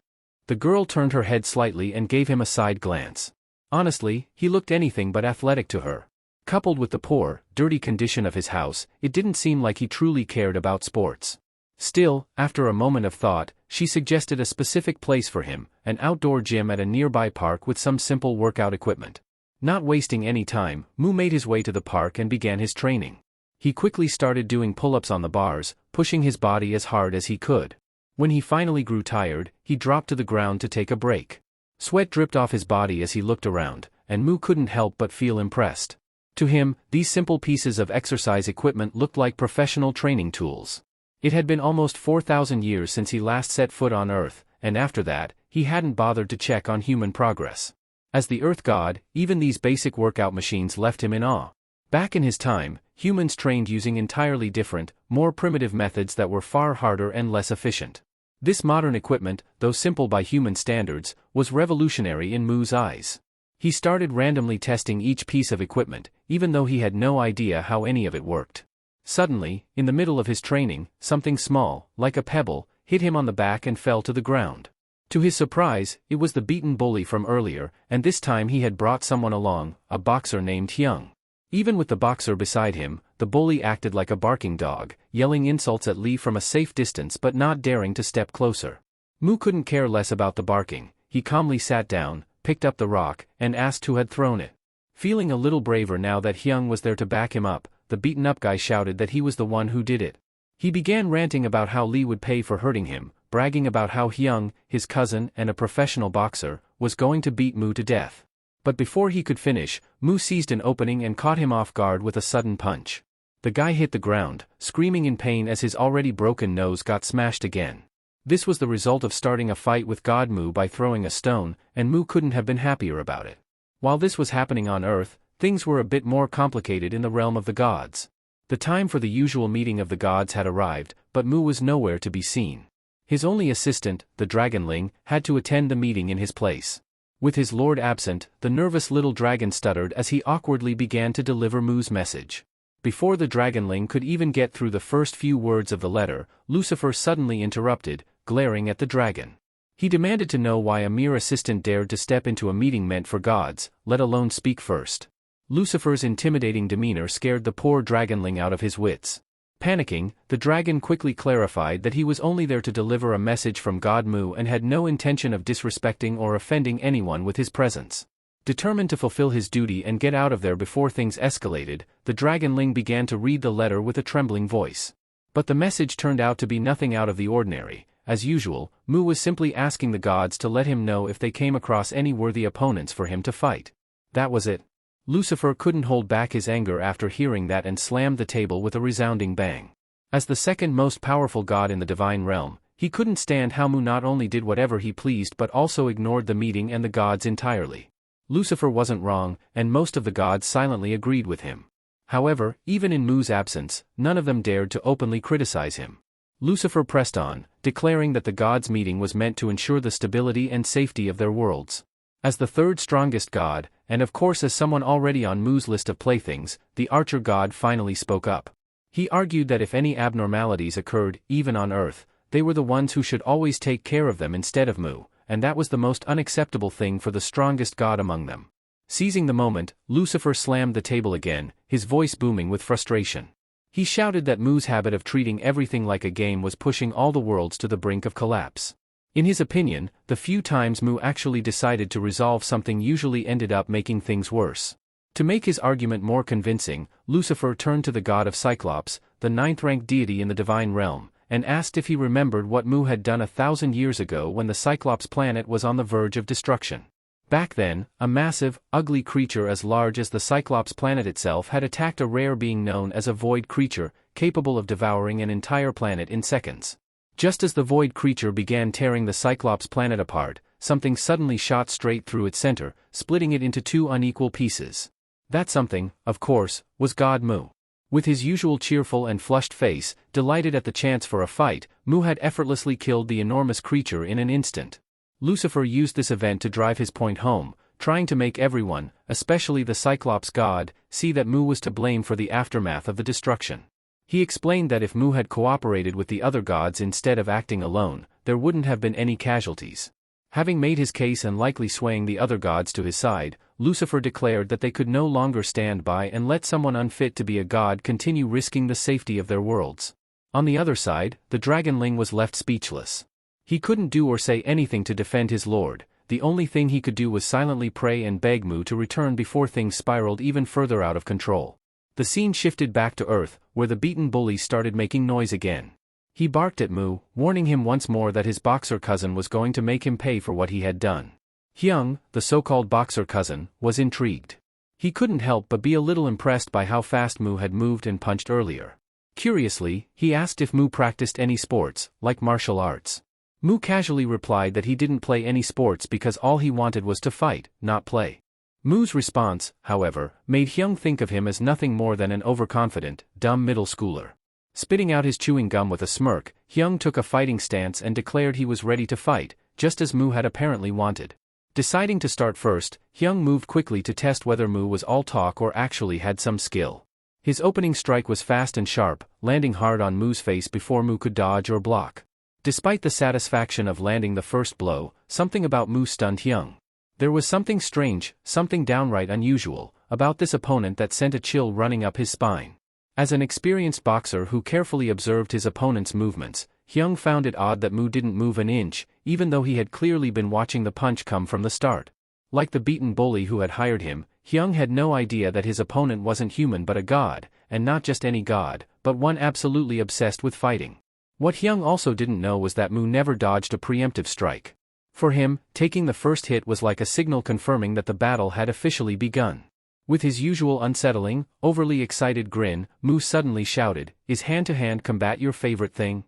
The girl turned her head slightly and gave him a side glance. Honestly, he looked anything but athletic to her. Coupled with the poor, dirty condition of his house, it didn't seem like he truly cared about sports. Still, after a moment of thought, she suggested a specific place for him, an outdoor gym at a nearby park with some simple workout equipment. Not wasting any time, Mu made his way to the park and began his training. He quickly started doing pull-ups on the bars, pushing his body as hard as he could. When he finally grew tired, he dropped to the ground to take a break. Sweat dripped off his body as he looked around, and Mu couldn't help but feel impressed. To him, these simple pieces of exercise equipment looked like professional training tools. It had been almost 4,000 years since he last set foot on Earth, and after that, he hadn't bothered to check on human progress. As the Earth god, even these basic workout machines left him in awe. Back in his time, humans trained using entirely different, more primitive methods that were far harder and less efficient. This modern equipment, though simple by human standards, was revolutionary in Mu's eyes. He started randomly testing each piece of equipment, even though he had no idea how any of it worked. Suddenly, in the middle of his training, something small, like a pebble, hit him on the back and fell to the ground. To his surprise, it was the beaten bully from earlier, and this time he had brought someone along, a boxer named Hyung. Even with the boxer beside him, the bully acted like a barking dog, yelling insults at Lee from a safe distance but not daring to step closer. Mu couldn't care less about the barking. He calmly sat down, picked up the rock, and asked who had thrown it. Feeling a little braver now that Hyung was there to back him up, the beaten-up guy shouted that he was the one who did it. He began ranting about how Lee would pay for hurting him, bragging about how Hyung, his cousin and a professional boxer, was going to beat Mu to death. But before he could finish, Mu seized an opening and caught him off guard with a sudden punch. The guy hit the ground, screaming in pain as his already broken nose got smashed again. This was the result of starting a fight with God Mu by throwing a stone, and Mu couldn't have been happier about it. While this was happening on Earth, things were a bit more complicated in the realm of the gods. The time for the usual meeting of the gods had arrived, but Mu was nowhere to be seen. His only assistant, the Dragonling, had to attend the meeting in his place. With his lord absent, the nervous little dragon stuttered as he awkwardly began to deliver Mu's message. Before the Dragonling could even get through the first few words of the letter, Lucifer suddenly interrupted, glaring at the dragon. He demanded to know why a mere assistant dared to step into a meeting meant for gods, let alone speak first. Lucifer's intimidating demeanor scared the poor Dragonling out of his wits. Panicking, the dragon quickly clarified that he was only there to deliver a message from God Mu and had no intention of disrespecting or offending anyone with his presence. Determined to fulfill his duty and get out of there before things escalated, the Dragonling began to read the letter with a trembling voice. But the message turned out to be nothing out of the ordinary. As usual, Mu was simply asking the gods to let him know if they came across any worthy opponents for him to fight. That was it. Lucifer couldn't hold back his anger after hearing that and slammed the table with a resounding bang. As the second most powerful god in the divine realm, he couldn't stand how Mu not only did whatever he pleased but also ignored the meeting and the gods entirely. Lucifer wasn't wrong, and most of the gods silently agreed with him. However, even in Mu's absence, none of them dared to openly criticize him. Lucifer pressed on, declaring that the gods' meeting was meant to ensure the stability and safety of their worlds. As the third strongest god, and of course as someone already on Mu's list of playthings, the archer god finally spoke up. He argued that if any abnormalities occurred, even on Earth, they were the ones who should always take care of them instead of Mu, and that was the most unacceptable thing for the strongest god among them. Seizing the moment, Lucifer slammed the table again, his voice booming with frustration. He shouted that Mu's habit of treating everything like a game was pushing all the worlds to the brink of collapse. In his opinion, the few times Mu actually decided to resolve something usually ended up making things worse. To make his argument more convincing, Lucifer turned to the god of Cyclops, the ninth-ranked deity in the divine realm, and asked if he remembered what Mu had done 1,000 years ago when the Cyclops planet was on the verge of destruction. Back then, a massive, ugly creature as large as the Cyclops planet itself had attacked a rare being known as a void creature, capable of devouring an entire planet in seconds. Just as the void creature began tearing the Cyclops planet apart, something suddenly shot straight through its center, splitting it into two unequal pieces. That something, of course, was God Mu. With his usual cheerful and flushed face, delighted at the chance for a fight, Mu had effortlessly killed the enormous creature in an instant. Lucifer used this event to drive his point home, trying to make everyone, especially the Cyclops god, see that Mu was to blame for the aftermath of the destruction. He explained that if Mu had cooperated with the other gods instead of acting alone, there wouldn't have been any casualties. Having made his case and likely swaying the other gods to his side, Lucifer declared that they could no longer stand by and let someone unfit to be a god continue risking the safety of their worlds. On the other side, the Dragonling was left speechless. He couldn't do or say anything to defend his lord. The only thing he could do was silently pray and beg Mu to return before things spiraled even further out of control. The scene shifted back to Earth, where the beaten bully started making noise again. He barked at Mu, warning him once more that his boxer cousin was going to make him pay for what he had done. Hyung, the so-called boxer cousin, was intrigued. He couldn't help but be a little impressed by how fast Mu had moved and punched earlier. Curiously, he asked if Mu practiced any sports, like martial arts. Mu casually replied that he didn't play any sports because all he wanted was to fight, not play. Mu's response, however, made Hyung think of him as nothing more than an overconfident, dumb middle schooler. Spitting out his chewing gum with a smirk, Hyung took a fighting stance and declared he was ready to fight, just as Mu had apparently wanted. Deciding to start first, Hyung moved quickly to test whether Mu was all talk or actually had some skill. His opening strike was fast and sharp, landing hard on Mu's face before Mu could dodge or block. Despite the satisfaction of landing the first blow, something about Mu stunned Hyung. There was something strange, something downright unusual, about this opponent that sent a chill running up his spine. As an experienced boxer who carefully observed his opponent's movements, Hyung found it odd that Mu didn't move an inch, even though he had clearly been watching the punch come from the start. Like the beaten bully who had hired him, Hyung had no idea that his opponent wasn't human but a god, and not just any god, but one absolutely obsessed with fighting. What Hyung also didn't know was that Mu never dodged a preemptive strike. For him, taking the first hit was like a signal confirming that the battle had officially begun. With his usual unsettling, overly excited grin, Mu suddenly shouted, "Is hand-to-hand combat your favorite thing?"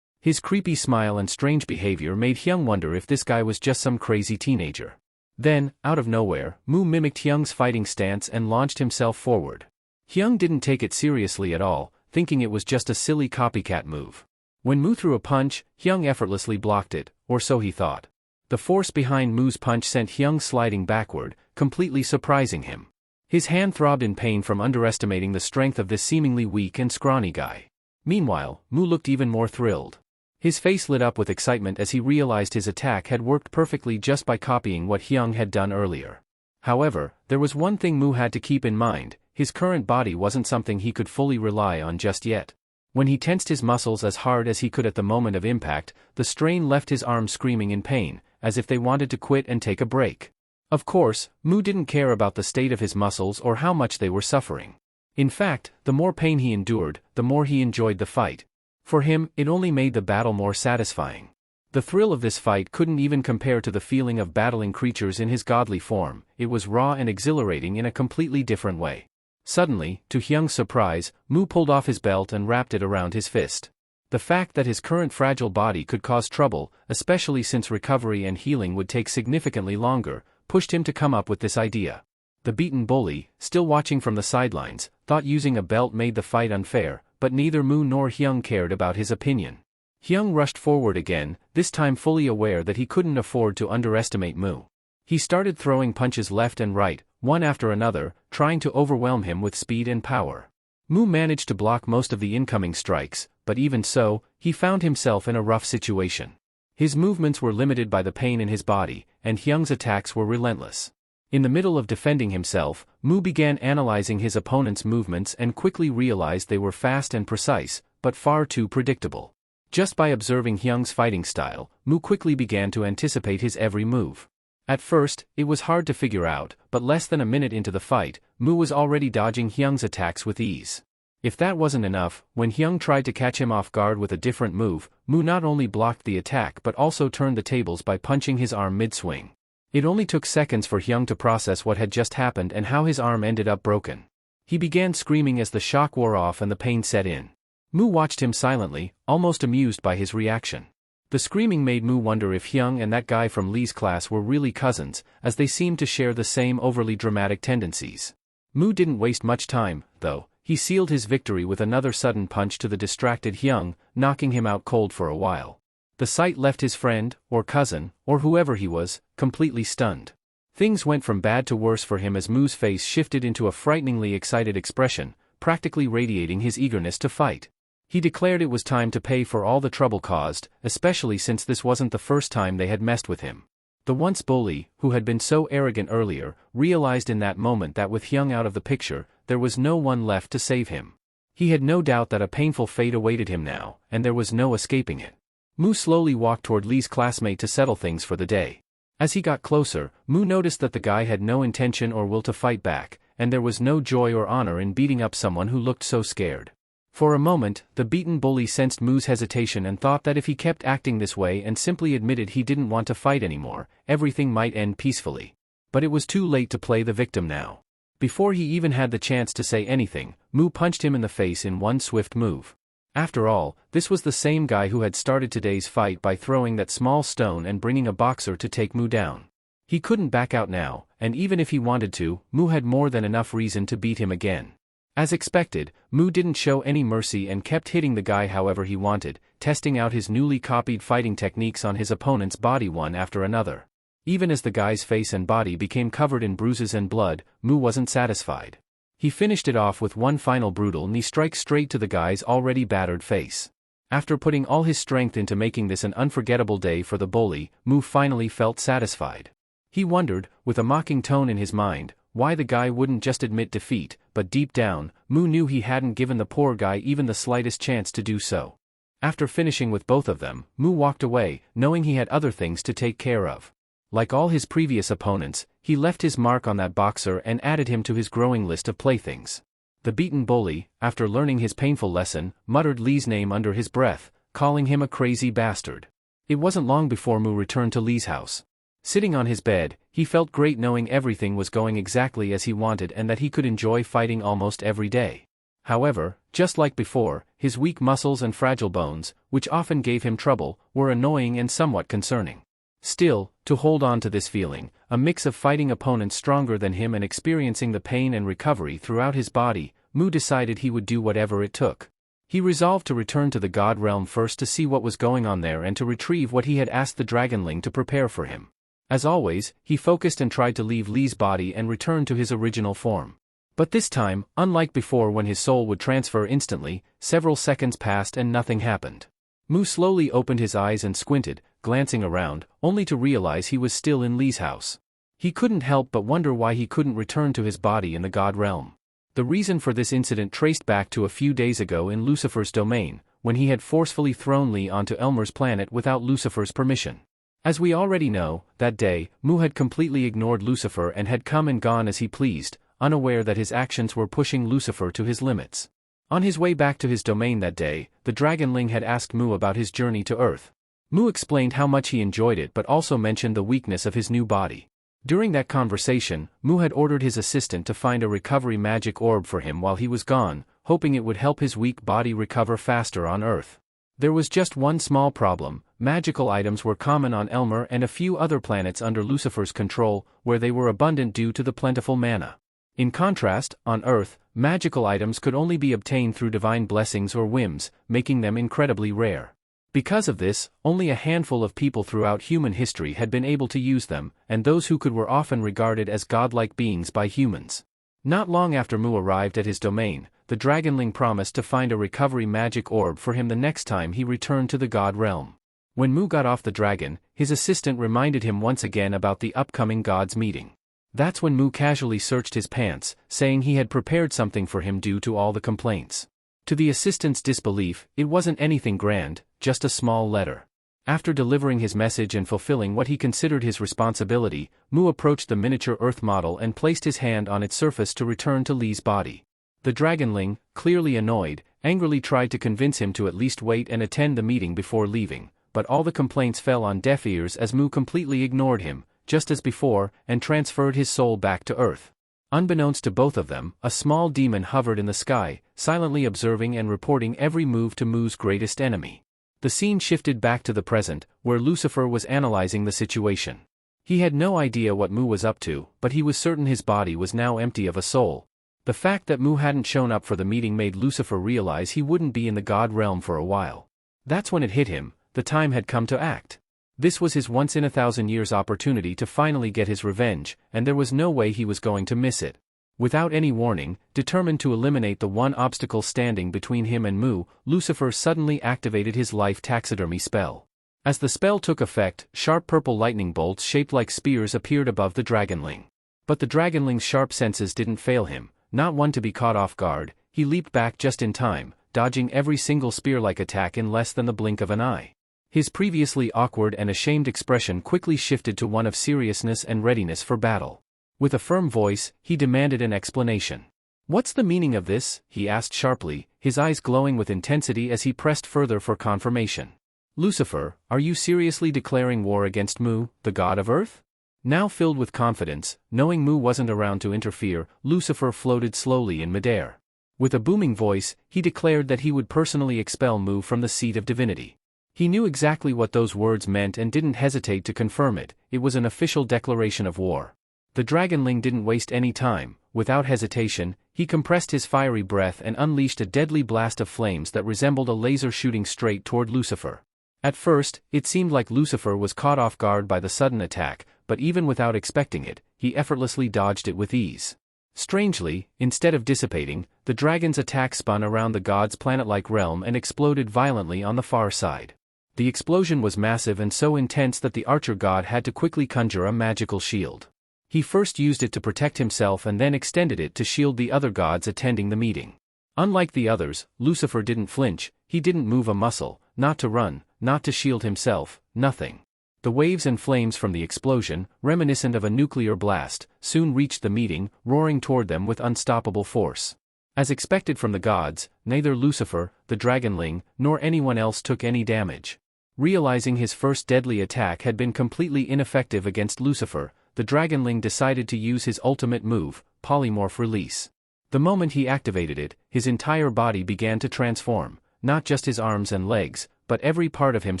His creepy smile and strange behavior made Hyung wonder if this guy was just some crazy teenager. Then, out of nowhere, Mu mimicked Hyung's fighting stance and launched himself forward. Hyung didn't take it seriously at all, thinking it was just a silly copycat move. When Mu threw a punch, Hyung effortlessly blocked it, or so he thought. The force behind Mu's punch sent Hyung sliding backward, completely surprising him. His hand throbbed in pain from underestimating the strength of this seemingly weak and scrawny guy. Meanwhile, Mu looked even more thrilled. His face lit up with excitement as he realized his attack had worked perfectly just by copying what Hyung had done earlier. However, there was one thing Mu had to keep in mind: his current body wasn't something he could fully rely on just yet. When he tensed his muscles as hard as he could at the moment of impact, the strain left his arms screaming in pain, as if they wanted to quit and take a break. Of course, Mu didn't care about the state of his muscles or how much they were suffering. In fact, the more pain he endured, the more he enjoyed the fight. For him, it only made the battle more satisfying. The thrill of this fight couldn't even compare to the feeling of battling creatures in his godly form. It was raw and exhilarating in a completely different way. Suddenly, to Hyung's surprise, Mu pulled off his belt and wrapped it around his fist. The fact that his current fragile body could cause trouble, especially since recovery and healing would take significantly longer, pushed him to come up with this idea. The beaten bully, still watching from the sidelines, thought using a belt made the fight unfair, but neither Mu nor Hyung cared about his opinion. Hyung rushed forward again, this time fully aware that he couldn't afford to underestimate Mu. He started throwing punches left and right, one after another, trying to overwhelm him with speed and power. Mu managed to block most of the incoming strikes, but even so, he found himself in a rough situation. His movements were limited by the pain in his body, and Hyung's attacks were relentless. In the middle of defending himself, Mu began analyzing his opponent's movements and quickly realized they were fast and precise, but far too predictable. Just by observing Hyung's fighting style, Mu quickly began to anticipate his every move. At first, it was hard to figure out, but less than a minute into the fight, Mu was already dodging Hyung's attacks with ease. If that wasn't enough, when Hyung tried to catch him off guard with a different move, Mu not only blocked the attack but also turned the tables by punching his arm mid-swing. It only took seconds for Hyung to process what had just happened and how his arm ended up broken. He began screaming as the shock wore off and the pain set in. Mu watched him silently, almost amused by his reaction. The screaming made Mu wonder if Hyung and that guy from Lee's class were really cousins, as they seemed to share the same overly dramatic tendencies. Mu didn't waste much time, though. He sealed his victory with another sudden punch to the distracted Hyung, knocking him out cold for a while. The sight left his friend, or cousin, or whoever he was, completely stunned. Things went from bad to worse for him as Mu's face shifted into a frighteningly excited expression, practically radiating his eagerness to fight. He declared it was time to pay for all the trouble caused, especially since this wasn't the first time they had messed with him. The once bully, who had been so arrogant earlier, realized in that moment that with Hyung out of the picture, there was no one left to save him. He had no doubt that a painful fate awaited him now, and there was no escaping it. Mu slowly walked toward Lee's classmate to settle things for the day. As he got closer, Mu noticed that the guy had no intention or will to fight back, and there was no joy or honor in beating up someone who looked so scared. For a moment, the beaten bully sensed Mu's hesitation and thought that if he kept acting this way and simply admitted he didn't want to fight anymore, everything might end peacefully. But it was too late to play the victim now. Before he even had the chance to say anything, Mu punched him in the face in one swift move. After all, this was the same guy who had started today's fight by throwing that small stone and bringing a boxer to take Mu down. He couldn't back out now, and even if he wanted to, Mu had more than enough reason to beat him again. As expected, Mu didn't show any mercy and kept hitting the guy however he wanted, testing out his newly copied fighting techniques on his opponent's body one after another. Even as the guy's face and body became covered in bruises and blood, Mu wasn't satisfied. He finished it off with one final brutal knee strike straight to the guy's already battered face. After putting all his strength into making this an unforgettable day for the bully, Mu finally felt satisfied. He wondered, with a mocking tone in his mind, why the guy wouldn't just admit defeat, but deep down, Mu knew he hadn't given the poor guy even the slightest chance to do so. After finishing with both of them, Mu walked away, knowing he had other things to take care of. Like all his previous opponents, he left his mark on that boxer and added him to his growing list of playthings. The beaten bully, after learning his painful lesson, muttered Lee's name under his breath, calling him a crazy bastard. It wasn't long before Mu returned to Lee's house. Sitting on his bed, he felt great knowing everything was going exactly as he wanted and that he could enjoy fighting almost every day. However, just like before, his weak muscles and fragile bones, which often gave him trouble, were annoying and somewhat concerning. Still, to hold on to this feeling, a mix of fighting opponents stronger than him and experiencing the pain and recovery throughout his body, Mu decided he would do whatever it took. He resolved to return to the God realm first to see what was going on there and to retrieve what he had asked the Dragonling to prepare for him. As always, he focused and tried to leave Lee's body and return to his original form. But this time, unlike before when his soul would transfer instantly, several seconds passed and nothing happened. Mu slowly opened his eyes and squinted, glancing around, only to realize he was still in Lee's house. He couldn't help but wonder why he couldn't return to his body in the God realm. The reason for this incident traced back to a few days ago in Lucifer's domain, when he had forcefully thrown Lee onto Elmer's planet without Lucifer's permission. As we already know, that day, Mu had completely ignored Lucifer and had come and gone as he pleased, unaware that his actions were pushing Lucifer to his limits. On his way back to his domain that day, the Dragonling had asked Mu about his journey to Earth. Mu explained how much he enjoyed it but also mentioned the weakness of his new body. During that conversation, Mu had ordered his assistant to find a recovery magic orb for him while he was gone, hoping it would help his weak body recover faster on Earth. There was just one small problem: magical items were common on Elmer and a few other planets under Lucifer's control, where they were abundant due to the plentiful mana. In contrast, on Earth, magical items could only be obtained through divine blessings or whims, making them incredibly rare. Because of this, only a handful of people throughout human history had been able to use them, and those who could were often regarded as godlike beings by humans. Not long after Mu arrived at his domain, the Dragonling promised to find a recovery magic orb for him the next time he returned to the God realm. When Mu got off the dragon, his assistant reminded him once again about the upcoming God's meeting. That's when Mu casually searched his pants, saying he had prepared something for him due to all the complaints. To the assistant's disbelief, it wasn't anything grand, just a small letter. After delivering his message and fulfilling what he considered his responsibility, Mu approached the miniature Earth model and placed his hand on its surface to return to Lee's body. The Dragonling, clearly annoyed, angrily tried to convince him to at least wait and attend the meeting before leaving, but all the complaints fell on deaf ears as Mu completely ignored him, just as before, and transferred his soul back to Earth. Unbeknownst to both of them, a small demon hovered in the sky, silently observing and reporting every move to Mu's greatest enemy. The scene shifted back to the present, where Lucifer was analyzing the situation. He had no idea what Mu was up to, but he was certain his body was now empty of a soul. The fact that Mu hadn't shown up for the meeting made Lucifer realize he wouldn't be in the God realm for a while. That's when it hit him: the time had come to act. This was his once-in-a-thousand-years opportunity to finally get his revenge, and there was no way he was going to miss it. Without any warning, determined to eliminate the one obstacle standing between him and Mu, Lucifer suddenly activated his life taxidermy spell. As the spell took effect, sharp purple lightning bolts shaped like spears appeared above the Dragonling. But the Dragonling's sharp senses didn't fail him. Not one to be caught off guard, he leaped back just in time, dodging every single spear-like attack in less than the blink of an eye. His previously awkward and ashamed expression quickly shifted to one of seriousness and readiness for battle. With a firm voice, he demanded an explanation. "What's the meaning of this?" he asked sharply, his eyes glowing with intensity as he pressed further for confirmation. "Lucifer, are you seriously declaring war against Mu, the god of Earth?" Now filled with confidence, knowing Mu wasn't around to interfere, Lucifer floated slowly in midair. With a booming voice, he declared that he would personally expel Mu from the seat of divinity. He knew exactly what those words meant and didn't hesitate to confirm it. It was an official declaration of war. The Dragonling didn't waste any time. Without hesitation, he compressed his fiery breath and unleashed a deadly blast of flames that resembled a laser shooting straight toward Lucifer. At first, it seemed like Lucifer was caught off guard by the sudden attack, but even without expecting it, he effortlessly dodged it with ease. Strangely, instead of dissipating, the dragon's attack spun around the god's planet-like realm and exploded violently on the far side. The explosion was massive and so intense that the archer god had to quickly conjure a magical shield. He first used it to protect himself and then extended it to shield the other gods attending the meeting. Unlike the others, Lucifer didn't flinch, he didn't move a muscle, not to run, not to shield himself, nothing. The waves and flames from the explosion, reminiscent of a nuclear blast, soon reached the meeting, roaring toward them with unstoppable force. As expected from the gods, neither Lucifer, the dragonling, nor anyone else took any damage. Realizing his first deadly attack had been completely ineffective against Lucifer, the dragonling decided to use his ultimate move, polymorph release. The moment he activated it, his entire body began to transform, not just his arms and legs, but every part of him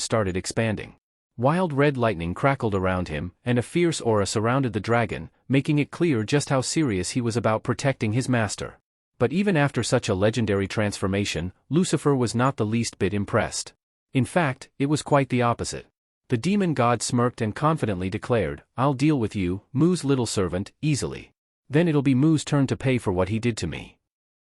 started expanding. Wild red lightning crackled around him, and a fierce aura surrounded the dragon, making it clear just how serious he was about protecting his master. But even after such a legendary transformation, Lucifer was not the least bit impressed. In fact, it was quite the opposite. The demon god smirked and confidently declared, "I'll deal with you, Mu's little servant, easily. Then it'll be Mu's turn to pay for what he did to me."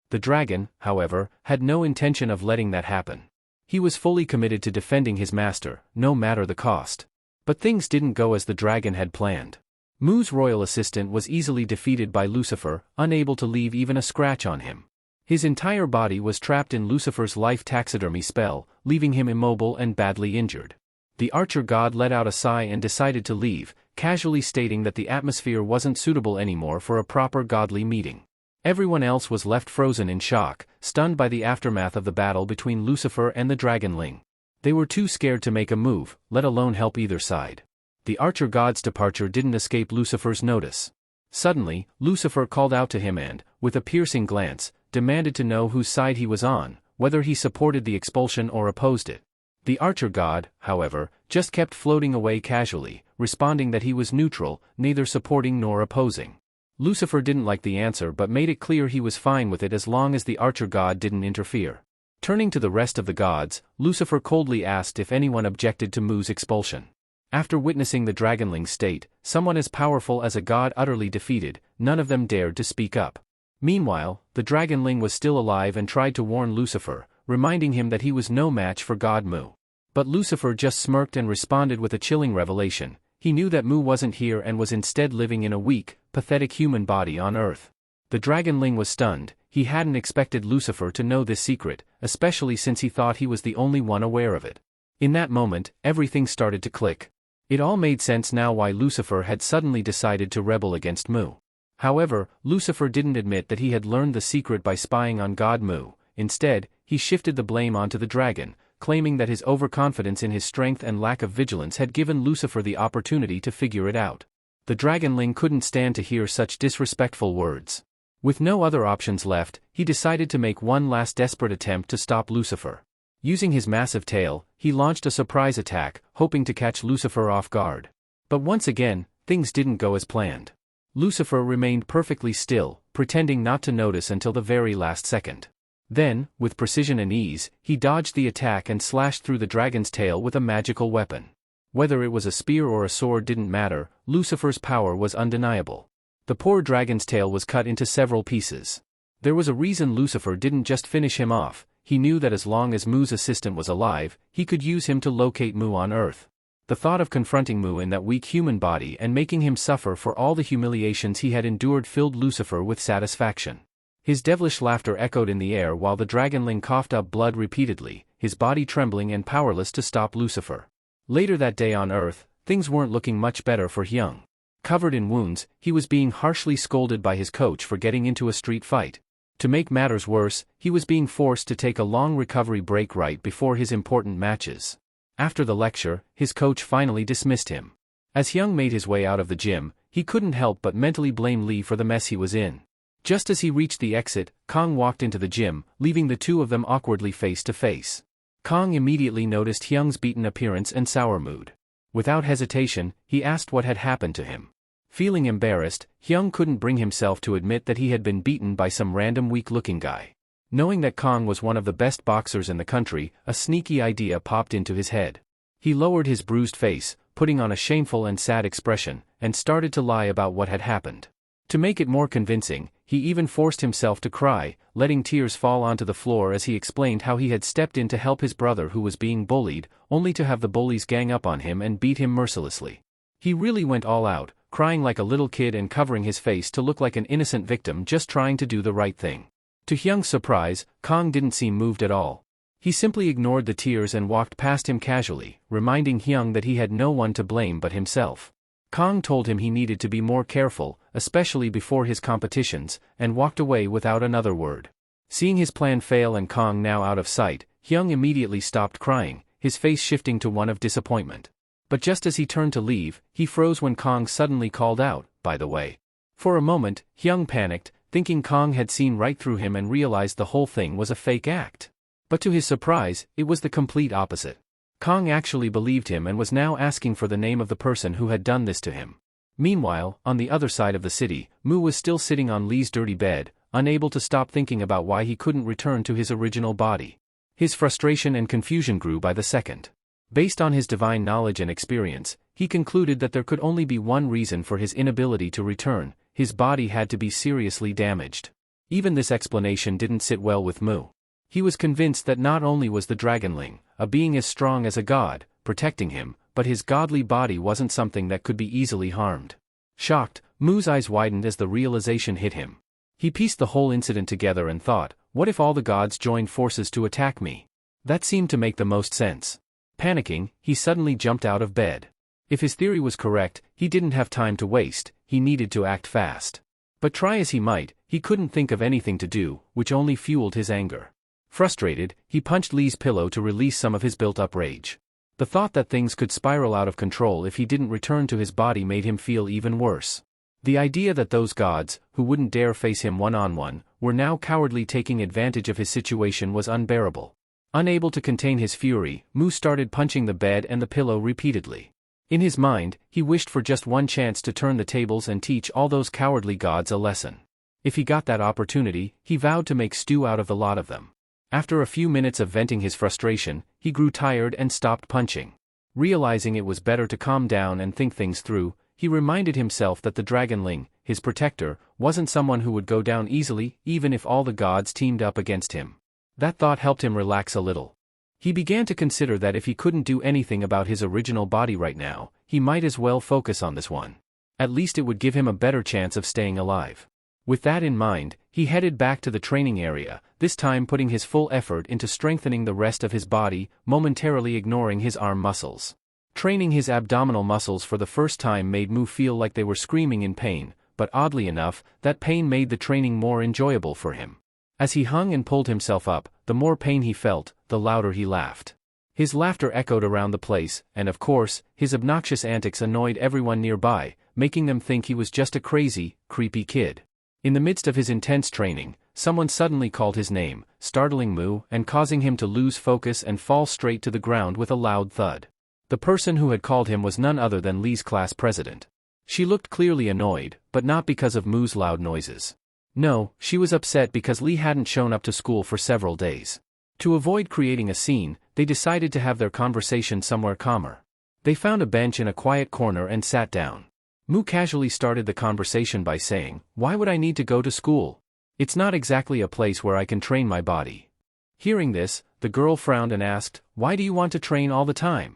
The dragon, however, had no intention of letting that happen. He was fully committed to defending his master, no matter the cost. But things didn't go as the dragon had planned. Mu's royal assistant was easily defeated by Lucifer, unable to leave even a scratch on him. His entire body was trapped in Lucifer's life taxidermy spell, leaving him immobile and badly injured. The archer god let out a sigh and decided to leave, casually stating that the atmosphere wasn't suitable anymore for a proper godly meeting. Everyone else was left frozen in shock, stunned by the aftermath of the battle between Lucifer and the dragonling. They were too scared to make a move, let alone help either side. The archer god's departure didn't escape Lucifer's notice. Suddenly, Lucifer called out to him and, with a piercing glance, demanded to know whose side he was on, whether he supported the expulsion or opposed it. The archer god, however, just kept floating away casually, responding that he was neutral, neither supporting nor opposing. Lucifer didn't like the answer but made it clear he was fine with it as long as the archer god didn't interfere. Turning to the rest of the gods, Lucifer coldly asked if anyone objected to Mu's expulsion. After witnessing the dragonling's state, someone as powerful as a god utterly defeated, none of them dared to speak up. Meanwhile, the dragonling was still alive and tried to warn Lucifer, reminding him that he was no match for God Mu. But Lucifer just smirked and responded with a chilling revelation. He knew that Mu wasn't here and was instead living in a weak, pathetic human body on Earth. The dragonling was stunned. He hadn't expected Lucifer to know this secret, especially since he thought he was the only one aware of it. In that moment, everything started to click. It all made sense now why Lucifer had suddenly decided to rebel against Mu. However, Lucifer didn't admit that he had learned the secret by spying on God Mu. Instead, he shifted the blame onto the dragon, claiming that his overconfidence in his strength and lack of vigilance had given Lucifer the opportunity to figure it out. The dragonling couldn't stand to hear such disrespectful words. With no other options left, he decided to make one last desperate attempt to stop Lucifer. Using his massive tail, he launched a surprise attack, hoping to catch Lucifer off guard. But once again, things didn't go as planned. Lucifer remained perfectly still, pretending not to notice until the very last second. Then, with precision and ease, he dodged the attack and slashed through the dragon's tail with a magical weapon. Whether it was a spear or a sword didn't matter, Lucifer's power was undeniable. The poor dragon's tail was cut into several pieces. There was a reason Lucifer didn't just finish him off. He knew that as long as Mu's assistant was alive, he could use him to locate Mu on Earth. The thought of confronting Mu in that weak human body and making him suffer for all the humiliations he had endured filled Lucifer with satisfaction. His devilish laughter echoed in the air while the dragonling coughed up blood repeatedly, his body trembling and powerless to stop Lucifer. Later that day on Earth, things weren't looking much better for Hyung. Covered in wounds, he was being harshly scolded by his coach for getting into a street fight. To make matters worse, he was being forced to take a long recovery break right before his important matches. After the lecture, his coach finally dismissed him. As Hyung made his way out of the gym, he couldn't help but mentally blame Lee for the mess he was in. Just as he reached the exit, Kong walked into the gym, leaving the two of them awkwardly face to face. Kong immediately noticed Hyung's beaten appearance and sour mood. Without hesitation, he asked what had happened to him. Feeling embarrassed, Hyung couldn't bring himself to admit that he had been beaten by some random weak-looking guy. Knowing that Kong was one of the best boxers in the country, a sneaky idea popped into his head. He lowered his bruised face, putting on a shameful and sad expression, and started to lie about what had happened. To make it more convincing, he even forced himself to cry, letting tears fall onto the floor as he explained how he had stepped in to help his brother who was being bullied, only to have the bullies gang up on him and beat him mercilessly. He really went all out, crying like a little kid and covering his face to look like an innocent victim just trying to do the right thing. To Hyung's surprise, Kang didn't seem moved at all. He simply ignored the tears and walked past him casually, reminding Hyung that he had no one to blame but himself. Kang told him he needed to be more careful, especially before his competitions, and walked away without another word. Seeing his plan fail and Kang now out of sight, Hyung immediately stopped crying, his face shifting to one of disappointment. But just as he turned to leave, he froze when Kang suddenly called out, "By the way." For a moment, Hyung panicked, thinking Kang had seen right through him and realized the whole thing was a fake act. But to his surprise, it was the complete opposite. Kang actually believed him and was now asking for the name of the person who had done this to him. Meanwhile, on the other side of the city, Mu was still sitting on Lee's dirty bed, unable to stop thinking about why he couldn't return to his original body. His frustration and confusion grew by the second. Based on his divine knowledge and experience, he concluded that there could only be one reason for his inability to return: his body had to be seriously damaged. Even this explanation didn't sit well with Mu. He was convinced that not only was the dragonling, a being as strong as a god, protecting him, but his godly body wasn't something that could be easily harmed. Shocked, Mu's eyes widened as the realization hit him. He pieced the whole incident together and thought, what if all the gods joined forces to attack me? That seemed to make the most sense. Panicking, he suddenly jumped out of bed. If his theory was correct, he didn't have time to waste, he needed to act fast. But try as he might, he couldn't think of anything to do, which only fueled his anger. Frustrated, he punched Lee's pillow to release some of his built-up rage. The thought that things could spiral out of control if he didn't return to his body made him feel even worse. The idea that those gods, who wouldn't dare face him one-on-one, were now cowardly taking advantage of his situation was unbearable. Unable to contain his fury, Mu started punching the bed and the pillow repeatedly. In his mind, he wished for just one chance to turn the tables and teach all those cowardly gods a lesson. If he got that opportunity, he vowed to make stew out of the lot of them. After a few minutes of venting his frustration, he grew tired and stopped punching. Realizing it was better to calm down and think things through, he reminded himself that the dragonling, his protector, wasn't someone who would go down easily, even if all the gods teamed up against him. That thought helped him relax a little. He began to consider that if he couldn't do anything about his original body right now, he might as well focus on this one. At least it would give him a better chance of staying alive. With that in mind, he headed back to the training area, this time putting his full effort into strengthening the rest of his body, momentarily ignoring his arm muscles. Training his abdominal muscles for the first time made Mu feel like they were screaming in pain, but oddly enough, that pain made the training more enjoyable for him. As he hung and pulled himself up, the more pain he felt, the louder he laughed. His laughter echoed around the place, and of course, his obnoxious antics annoyed everyone nearby, making them think he was just a crazy, creepy kid. In the midst of his intense training, someone suddenly called his name, startling Mu and causing him to lose focus and fall straight to the ground with a loud thud. The person who had called him was none other than Lee's class president. She looked clearly annoyed, but not because of Mu's loud noises. No, she was upset because Lee hadn't shown up to school for several days. To avoid creating a scene, they decided to have their conversation somewhere calmer. They found a bench in a quiet corner and sat down. Mu casually started the conversation by saying, "Why would I need to go to school? It's not exactly a place where I can train my body." Hearing this, the girl frowned and asked, "Why do you want to train all the time?"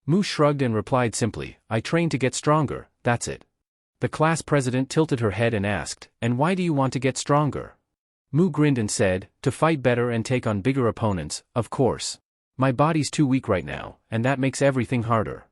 Mu shrugged and replied simply, "I train to get stronger, that's it." The class president tilted her head and asked, "And why do you want to get stronger?" Mu grinned and said, "To fight better and take on bigger opponents, of course. My body's too weak right now, and that makes everything harder."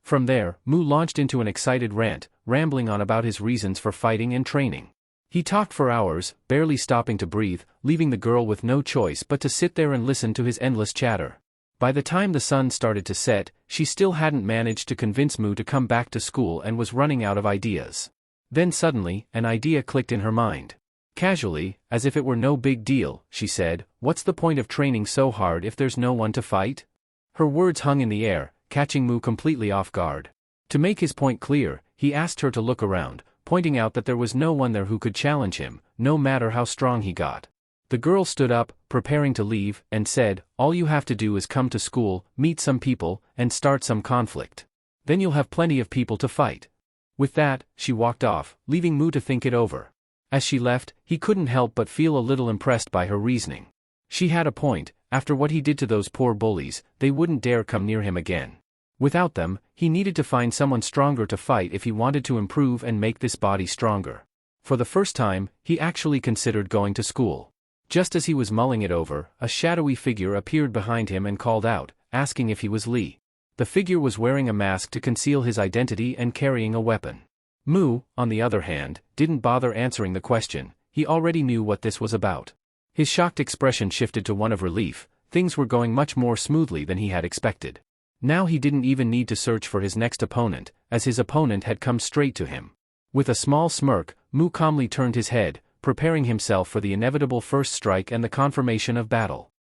From there, Mu launched into an excited rant, rambling on about his reasons for fighting and training. He talked for hours, barely stopping to breathe, leaving the girl with no choice but to sit there and listen to his endless chatter. By the time the sun started to set, she still hadn't managed to convince Mu to come back to school and was running out of ideas. Then suddenly, an idea clicked in her mind. Casually, as if it were no big deal, she said, "What's the point of training so hard if there's no one to fight?" Her words hung in the air, catching Mu completely off guard. To make his point clear, he asked her to look around, pointing out that there was no one there who could challenge him, no matter how strong he got. The girl stood up, preparing to leave, and said, "All you have to do is come to school, meet some people, and start some conflict. Then you'll have plenty of people to fight. With that, she walked off, leaving Mu to think it over. As she left, he couldn't help but feel a little impressed by her reasoning. She had a point. After what he did to those poor bullies, they wouldn't dare come near him again. Without them, he needed to find someone stronger to fight if he wanted to improve and make this body stronger. For the first time, he actually considered going to school. Just as he was mulling it over, a shadowy figure appeared behind him and called out, asking if he was Lee. The figure was wearing a mask to conceal his identity and carrying a weapon. Mu, on the other hand, didn't bother answering the question. He already knew what this was about. His shocked expression shifted to one of relief. Things were going much more smoothly than he had expected. Now he didn't even need to search for his next opponent, as his opponent had come straight to him. With a small smirk, Mu calmly turned his head, preparing himself for the inevitable first strike and the confirmation of battle.